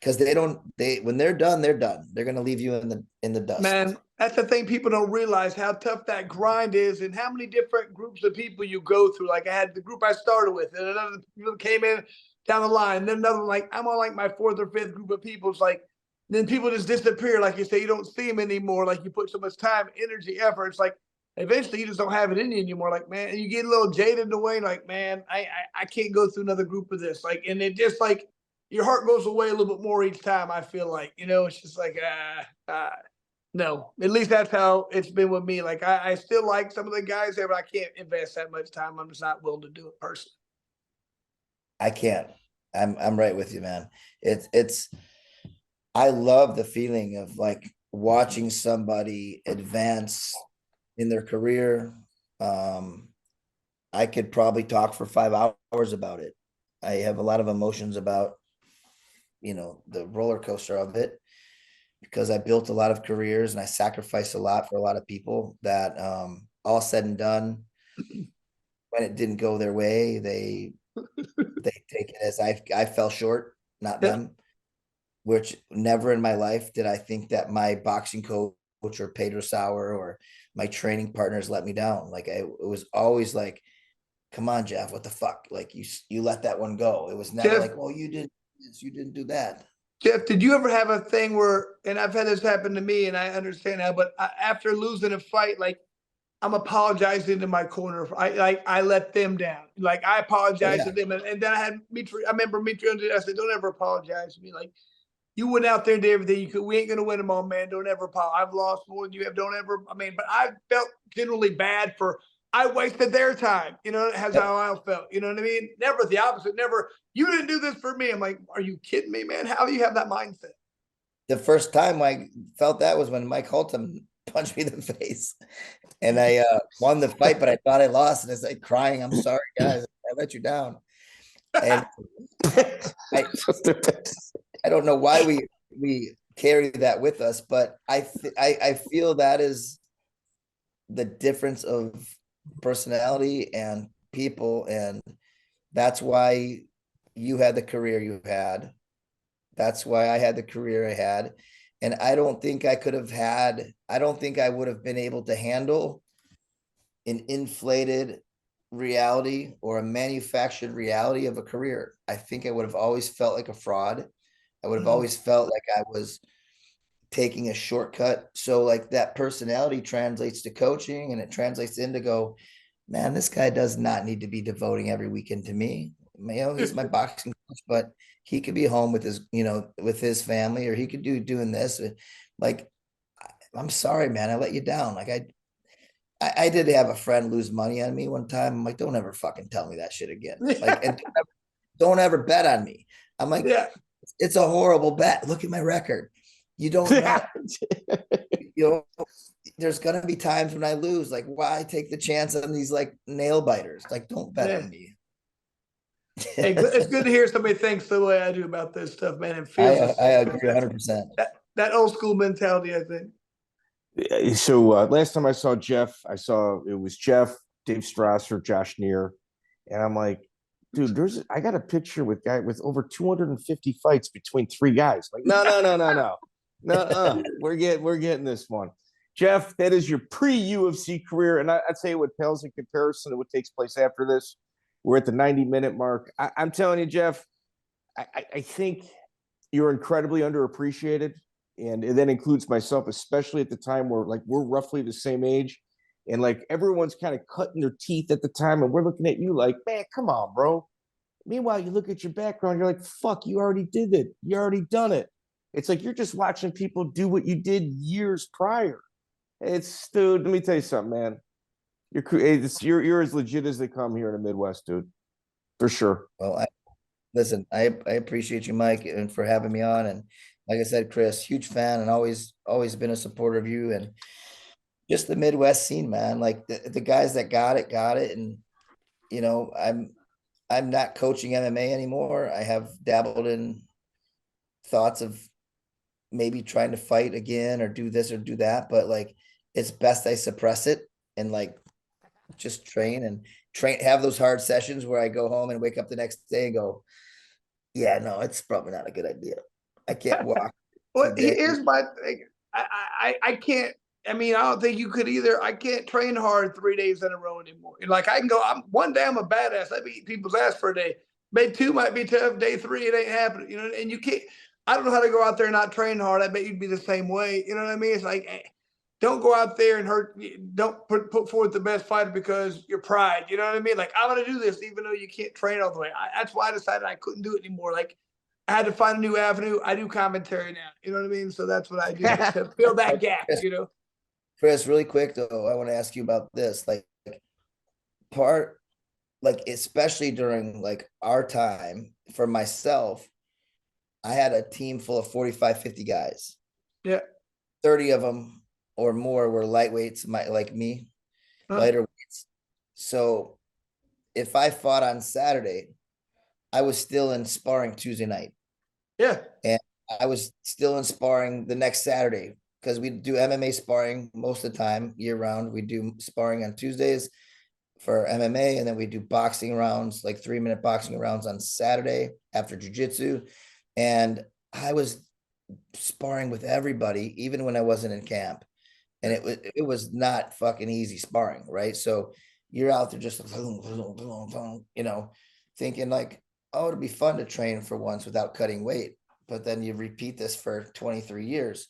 because they when they're done, they're done. They're gonna leave you in the dust. Man, that's the thing. People don't realize how tough that grind is and how many different groups of people you go through. Like I had the group I started with, and another people came in down the line. Then another one, like I'm on like my 4th or 5th group of people. It's like, then people just disappear. Like you say, you don't see them anymore. Like you put so much time, energy, effort. It's like eventually you just don't have it in you anymore. Like, man, you get a little jaded in the way. Like, man, I can't go through another group of this. Like, and it just like your heart goes away a little bit more each time. I feel like, you know, it's just like, no, at least that's how it's been with me. Like I still like some of the guys there, but I can't invest that much time. I'm just not willing to do it personally. I can't. I'm right with you, man. It's I love the feeling of like watching somebody advance in their career. I could probably talk for 5 hours about it. I have a lot of emotions about, you know, the roller coaster of it, because I built a lot of careers and I sacrificed a lot for a lot of people that all said and done, when it didn't go their way, they take it as I fell short, not them. Which never in my life did I think that my boxing coach or Pedro Sauer or my training partners let me down. Like it was always like, come on, Jeff, what the fuck? Like you let that one go. It was never Jeff, like, well, you did this, you didn't do that. Jeff, did you ever have a thing where, and I've had this happen to me, and I understand how, but after losing a fight, like I'm apologizing to my corner. I let them down. Like I Oh apologize yeah. to them, and then I had Mitri. I remember Mitri. I said, "Don't ever apologize to me. Like you went out there and did everything you could. We ain't gonna win them all, man. Don't ever apologize. I've lost more than you have. Don't ever. I mean, but I felt generally bad for. I wasted their time. You know, that's Yep. how I felt. You know what I mean? Never the opposite. Never. You didn't do this for me. I'm like, are you kidding me, man? How do you have that mindset? The first time I felt that was when Mike Halton punched me in the face, and I won the fight, but I thought I lost, and it's like crying, I'm sorry, guys, I let you down. And I I don't know why we carry that with us, but I feel that is the difference of personality and people, and that's why you had the career you had. That's why I had the career I had. And I don't think I would have been able to handle an inflated reality or a manufactured reality of a career. I think I would have always felt like a fraud. I would have always felt like I was taking a shortcut. So like that personality translates to coaching, and it translates into go, man, this guy does not need to be devoting every weekend to me. You know, he's my boxing coach, but he could be home with his, you know, with his family, or he could doing this. Like, I'm sorry, man, I let you down. Like I did have a friend lose money on me one time. I'm like, don't ever fucking tell me that shit again. Like, and don't ever bet on me. I'm like, Yeah. it's a horrible bet. Look at my record. You don't know. You know, there's gonna be times when I lose. Like, why take the chance on these like nail biters? Like, don't bet on me. Hey, it's good to hear somebody thinks the way I do about this stuff, man. And I feels I agree 100%. that old school mentality, I think. So last time I saw Jeff, it was Jeff, Dave Strasser, Josh Neer, and I'm like, dude, I got a picture with guy with over 250 fights between 3 guys. Like, no. We're getting this one. Jeff, that is your pre-UFC career. And I'd say it pales in comparison to what takes place after this. We're at the 90-minute mark. I'm telling you, Jeff, I think you're incredibly underappreciated. And that includes myself, especially at the time where we're roughly the same age. And everyone's kind of cutting their teeth at the time. And we're looking at you like, man, come on, bro. Meanwhile, you look at your background, you're like, fuck, you already did it. You already done it. It's like you're just watching people do what you did years prior. Dude, let me tell you something, man. You're as legit as they come here in the Midwest, dude. For sure. Well, listen, I appreciate you, Mike, and for having me on. And like I said, Chris, huge fan and always been a supporter of you and just the Midwest scene, man. Like the guys that got it. And, I'm not coaching MMA anymore. I have dabbled in thoughts of maybe trying to fight again or do this or do that. But it's best I suppress it and just train, have those hard sessions where I go home and wake up the next day and go, yeah, no, it's probably not a good idea. I can't walk. Well, here's my thing. I can't. I mean, I don't think you could either. I can't train hard 3 days in a row anymore. I can go. One day I'm a badass. I beat people's ass for a day. Day 2 might be tough. Day 3 it ain't happening. And you can't. I don't know how to go out there and not train hard. I bet you'd be the same way. You know what I mean? It's don't go out there and hurt. Don't put forth the best fighter because your pride. You know what I mean? I'm gonna do this even though you can't train all the way. That's why I decided I couldn't do it anymore. I had to find a new avenue. I do commentary now. You know what I mean? So that's what I do to fill that gap. Chris, really quick though, I want to ask you about this. Especially during our time, for myself, I had a team full of 45, 50 guys. Yeah. 30 of them or more were lightweights, like me, lighter weights. So if I fought on Saturday, I was still in sparring Tuesday night. Yeah. And I was still in sparring the next Saturday because we do MMA sparring most of the time, year round. We do sparring on Tuesdays for MMA, and then we do boxing rounds, 3-minute boxing rounds on Saturday after jiu-jitsu. And I was sparring with everybody, even when I wasn't in camp. And it was not fucking easy sparring, right? So you're out there just thinking oh, it'd be fun to train for once without cutting weight. But then you repeat this for 23 years.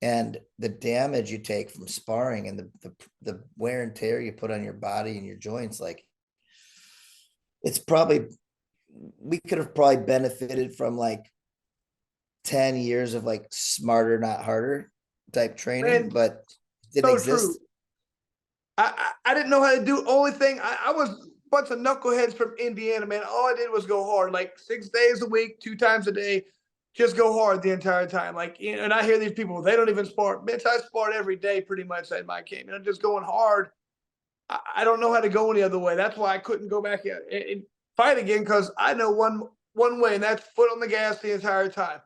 And the damage you take from sparring and the wear and tear you put on your body and your joints, it's probably, we could have probably benefited from 10 years of smarter, not harder type training, but it didn't exist. True. I didn't know how to do. Only thing, I was a bunch of knuckleheads from Indiana, man. All I did was go hard, 6 days a week, 2 times a day. Just go hard the entire time. And I hear these people, they don't even spar. Bitch, I sparred every day pretty much at my camp. Just going hard. I don't know how to go any other way. That's why I couldn't go back and fight again, because I know one way, and that's foot on the gas the entire time.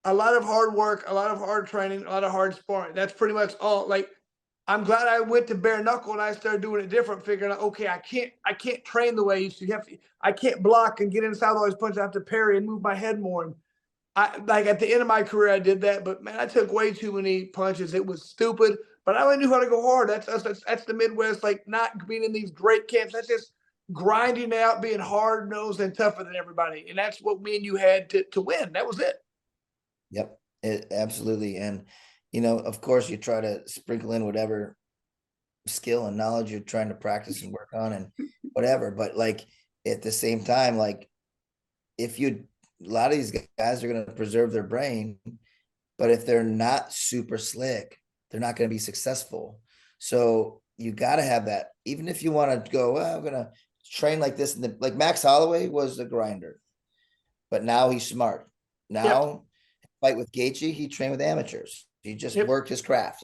A lot of hard work, a lot of hard training, a lot of hard sparring. That's pretty much all. I'm glad I went to bare knuckle and I started doing it different, figuring out, okay, I can't train the way I used to. I can't block and get inside all these punches. I have to parry and move my head more. And at the end of my career, I did that, but man, I took way too many punches. It was stupid, but I only knew how to go hard. That's the Midwest, not being in these great camps. That's just grinding out, being hard-nosed and tougher than everybody. And that's what me and you had to win. That was it. Yep, absolutely. And, of course, you try to sprinkle in whatever skill and knowledge you're trying to practice and work on and whatever. But at the same time, a lot of these guys are going to preserve their brain, but if they're not super slick, they're not going to be successful. So you got to have that. Even if you want to go, I'm going to train like this. Like Max Holloway was a grinder, but now he's smart. Now, fight with Gaethje, he trained with amateurs. He just worked his craft,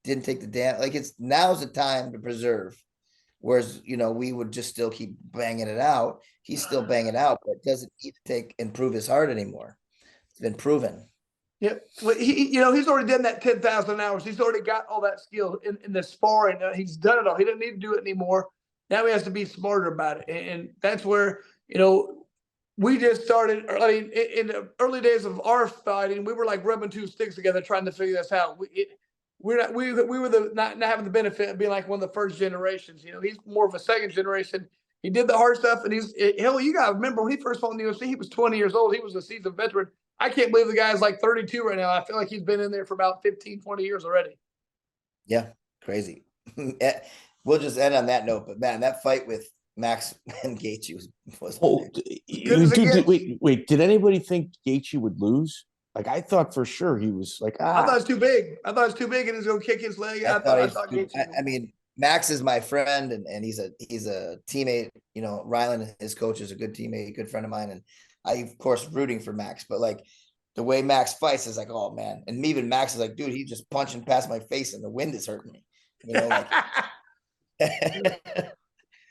didn't take the damn, now's the time to preserve. Whereas, we would just still keep banging it out. He's still banging out, but doesn't need to improve his heart anymore. It's been proven. Yeah. Well, he's already done that 10,000 hours. He's already got all that skill in the sparring. He's done it all. He doesn't need to do it anymore. Now he has to be smarter about it. And that's where you know, we just started. I mean, in the early days of our fighting, we were like rubbing two sticks together trying to figure this out. We were not having the benefit of being like one of the first generations. You know, he's more of a second generation. He did the hard stuff, and hell, you gotta remember when he first fought in the UFC, he was 20 years old. He was a seasoned veteran. I can't believe the guy's like 32 right now. I feel like he's been in there for about 15, 20 years already. Yeah, crazy. We'll just end on that note. But man, that fight with Max and Gaethje was dude, wait. Did anybody think Gaethje would lose? Like, I thought for sure he was like, I thought it's too big. I thought it's too big, and he's gonna kick his leg. I thought I mean, Max is my friend, and he's a teammate. You know, Ryland, his coach, is a good teammate, a good friend of mine, and I, of course, rooting for Max. But like the way Max fights is like, oh man, and even Max is like, dude, he's just punching past my face, and the wind is hurting me. You know, like.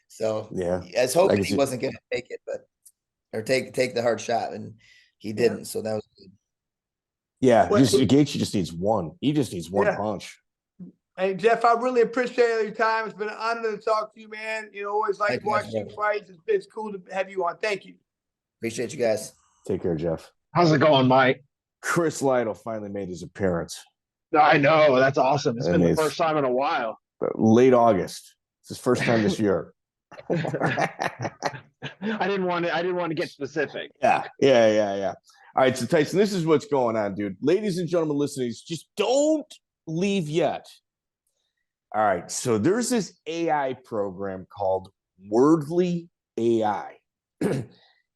So yeah, I was hoping he wasn't going to take it, or take the hard shot, and he didn't. Yeah. So that was good. Yeah, Gaethje just needs one. He just needs one punch. Hey Jeff, I really appreciate your time. It's been an honor to talk to you, man. You know, always like watching you fight. It's cool to have you on. Thank you. Appreciate you guys. Take care, Jeff. How's it going, Mike? Chris Lytle finally made his appearance. I know, that's awesome. It's been the first time in a while. Late August. It's his first time this year. I didn't want to get specific. Yeah. All right, so Tyson, this is what's going on, dude. Ladies and gentlemen listening, just don't leave yet. All right, so there's this AI program called Wordly AI.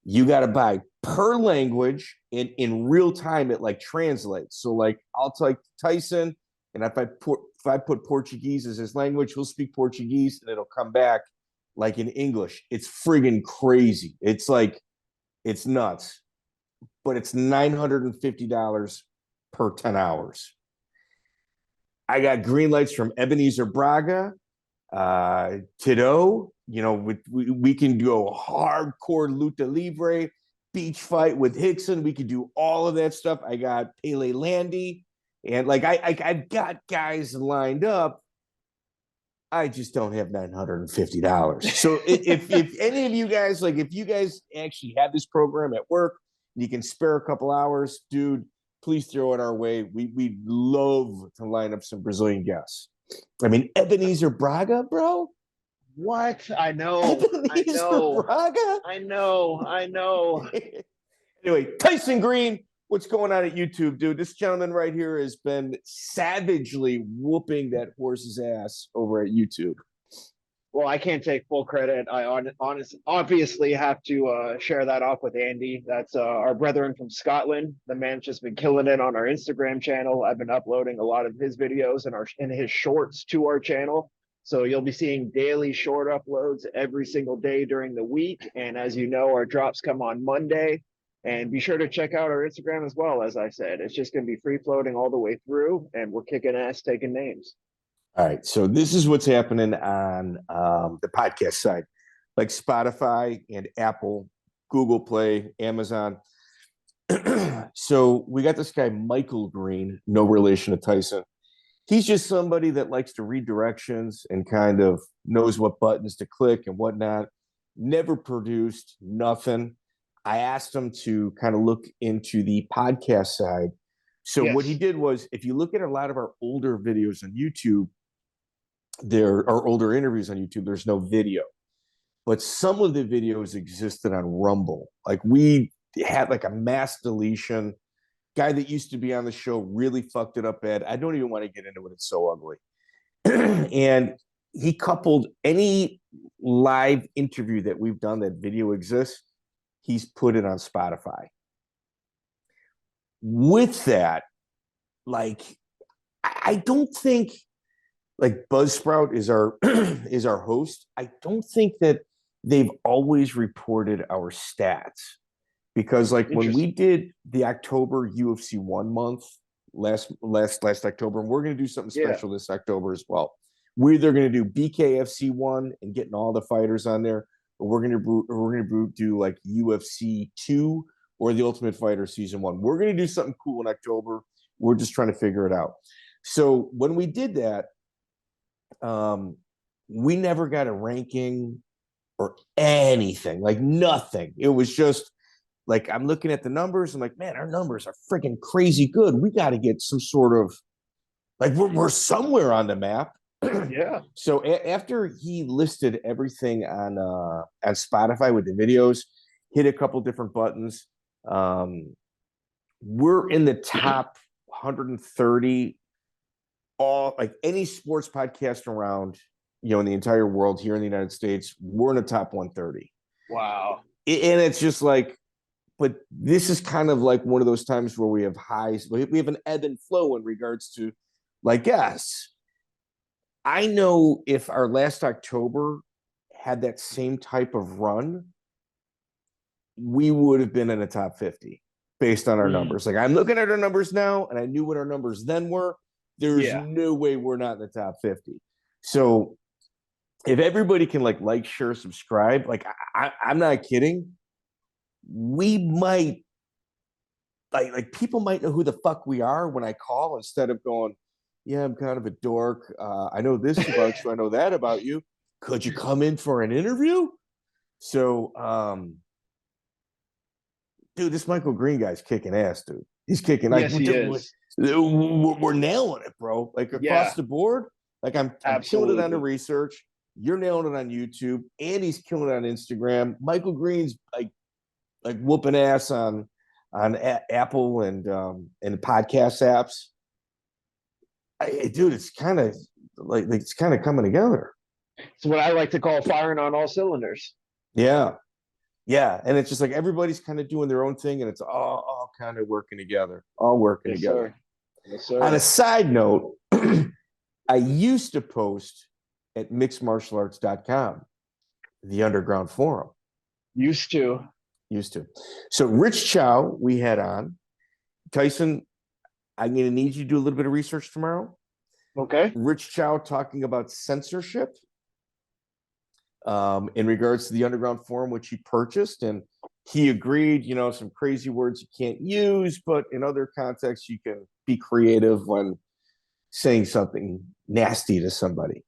You got to buy per language, and in real time it like translates. So like I'll type Tyson, and if I put Portuguese as his language, he'll speak Portuguese, and it'll come back like in English. It's friggin' crazy. It's like, it's nuts. But it's $950 per 10 hours. I got green lights from Ebenezer Braga, Tito. You know, we can go hardcore luta libre, beach fight with Hickson. We could do all of that stuff. I got Pele Landy, and like I've got guys lined up. I just don't have $950. So if any of you guys, like, if you guys actually have this program at work, you can spare a couple hours, dude, please throw it our way. We'd love to line up some Brazilian guests. I mean, Ebenezer Braga, bro. What? I know. Braga? I know. Anyway, Tyson Green, what's going on at YouTube, dude? This gentleman right here has been savagely whooping that horse's ass over at YouTube. Well, I can't take full credit. I obviously have to share that off with Andy. That's our brethren from Scotland. The man's just been killing it on our Instagram channel. I've been uploading a lot of his videos and his shorts to our channel. So you'll be seeing daily short uploads every single day during the week. And as you know, our drops come on Monday. And be sure to check out our Instagram as well. As I said, it's just going to be free floating all the way through, and we're kicking ass, taking names. All right, so this is what's happening on the podcast side, like Spotify and Apple, Google Play, Amazon. So we got this guy, Michael Green, no relation to Tyson. He's just somebody that likes to read directions and kind of knows what buttons to click and whatnot. Never produced, nothing. I asked him to kind of look into the podcast side. So what he did was, if you look at a lot of our older videos on YouTube, there are older interviews on YouTube, there's no video. But some of the videos existed on Rumble. Like, we had like a mass deletion. Guy that used to be on the show really fucked it up bad. I don't even want to get into it. It's so ugly. And he coupled any live interview that we've done that video exists, he's put it on Spotify. With that, like, I don't think, like, Buzzsprout is our is our host. I don't think that they've always reported our stats, because like when we did the October UFC 1 month last October, and we're going to do something special this October as well. We're either going to do BKFC 1 and getting all the fighters on there, or we're going to do like UFC 2 or the Ultimate Fighter Season 1. We're going to do something cool in October. We're just trying to figure it out. So when we did that, we never got a ranking or anything, like nothing. It was just like, I'm looking at the numbers. I'm like, man, our numbers are freaking crazy good. We got to get some sort of, like, we're somewhere on the map. Yeah. So after he listed everything on Spotify with the videos, hit a couple different buttons. We're in the top 130, all, like, any sports podcast around, in the entire world here in the United States. We're in the top 130. Wow. And it's just like, but this is kind of like one of those times where we have highs, we have an ebb and flow in regards to, like, guests. I know if our last October had that same type of run, we would have been in the top 50 based on our numbers. Like, I'm looking at our numbers now, and I knew what our numbers then were. There's no way we're not in the top 50. So if everybody can like, share, subscribe, like, I'm not kidding. We might, like people might know who the fuck we are when I call, instead of going, yeah, I'm kind of a dork. I know this about you. I know that about you. Could you come in for an interview? So, dude, this Michael Green guy's kicking ass, dude. He's kicking. Yes, he is. We're nailing it, bro. Like, across the board. Like, I'm killing it on the research. You're nailing it on YouTube. Andy's killing it on Instagram. Michael Green's like whooping ass on Apple and podcast apps. Dude, it's kind of like it's kind of coming together. It's what I like to call firing on all cylinders. Yeah. And it's just like everybody's kind of doing their own thing, and it's all kind of working together, together. Sir. Yes, sir. On a side note, I used to post at mixedmartialarts.com, the underground forum. Used to. So Rich Chow, we had on. Tyson, I'm going to need you to do a little bit of research tomorrow. Okay. Rich Chow talking about censorship in regards to the underground forum, which he purchased. And he agreed, some crazy words you can't use, but in other contexts, you can be creative when saying something nasty to somebody.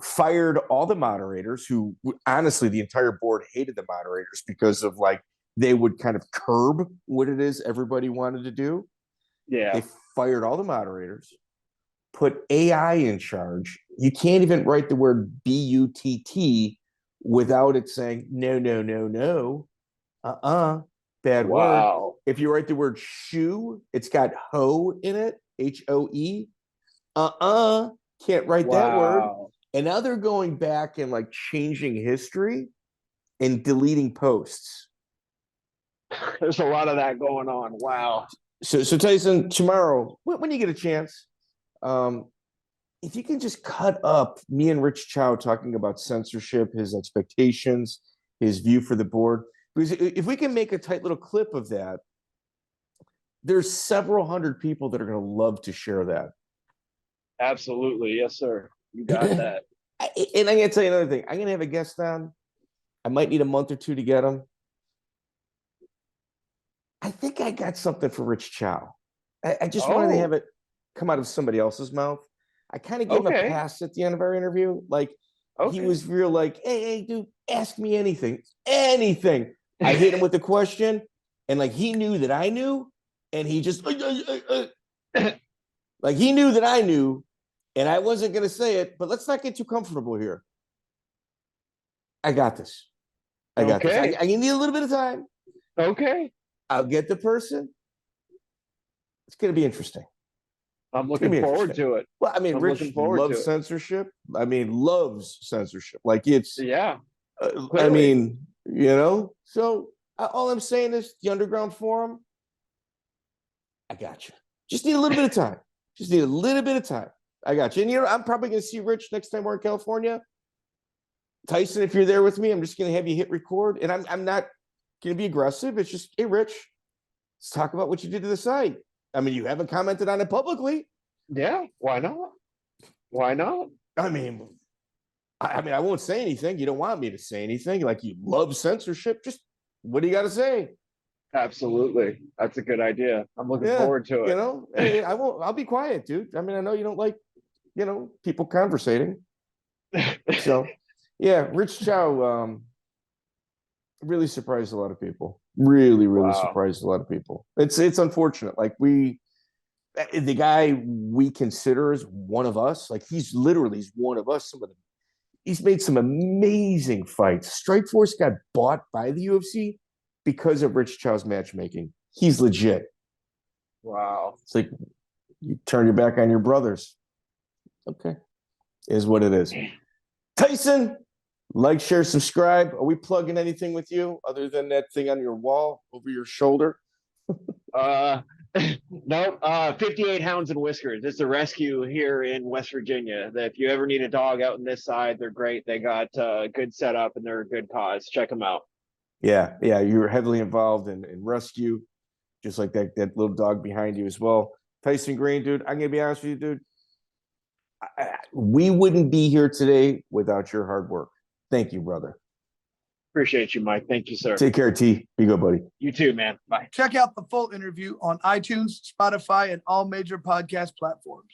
Fired all the moderators, who honestly, the entire board hated the moderators because of, like, they would kind of curb what it is everybody wanted to do. Yeah. They fired all the moderators, put AI in charge. You can't even write the word BUTT without it saying no. Bad word. If you write the word shoe, it's got ho in it, HOE. Can't write that word. And now they're going back and, like, changing history and deleting posts. There's a lot of that going on. Wow. So Tyson, tomorrow, when you get a chance, if you can just cut up me and Rich Chow talking about censorship, his expectations, his view for the board, because if we can make a tight little clip of that, there's several hundred people that are going to love to share that. Absolutely. Yes, sir. You got that. And I'm going to tell you another thing. I'm going to have a guest on. I might need a month or two to get him. I think I got something for Rich Chow. I just wanted to have it come out of somebody else's mouth. I kind of gave him a pass at the end of our interview. Like, he was real like, hey, dude, ask me anything. Anything. I hit him with the question, and, like, he knew that I knew, and he just like, he knew that I knew, and I wasn't going to say it, but let's not get too comfortable here. I got this. I got this. I need a little bit of time. Okay. I'll get the person. It's going to be interesting. I'm looking forward to it. Well, I mean, Rich loves censorship. I mean, loves censorship. Like, it's, I mean, so all I'm saying is the underground forum, I got you. Just need a little bit of time. I got you. And, I'm probably going to see Rich next time we're in California. Tyson, if you're there with me, I'm just going to have you hit record. And I'm not going to be aggressive. It's just, hey, Rich, let's talk about what you did to the site. I mean, you haven't commented on it publicly. Yeah, why not? I mean, I won't say anything. You don't want me to say anything. Like, you love censorship. Just, what do you got to say? Absolutely. That's a good idea. I'm looking forward to it. Hey, I'll be quiet, dude. I mean, I know you don't like, people conversating. So, yeah, Rich Chow really surprised a lot of people. Really surprised a lot of people. It's unfortunate. Like the guy we consider as one of us, like he's one of us. He's made some amazing fights. Strikeforce got bought by the UFC because of Rich Chow's matchmaking. He's legit. Wow. It's like you turn your back on your brothers. Okay. Is what it is. Tyson, like, share, subscribe. Are we plugging anything with you other than that thing on your wall over your shoulder? No, 58 Hounds and Whiskers. It's a rescue here in West Virginia. That if you ever need a dog out in this side, they're great. They got good setup and they're a good cause. Check them out. Yeah. You were heavily involved in rescue, just like that little dog behind you as well. Tyson Green, dude, I'm going to be honest with you, dude. We wouldn't be here today without your hard work. Thank you, brother. Appreciate you, Mike. Thank you, sir. Take care, T. Be good, buddy. You too, man. Bye. Check out the full interview on iTunes, Spotify, and all major podcast platforms.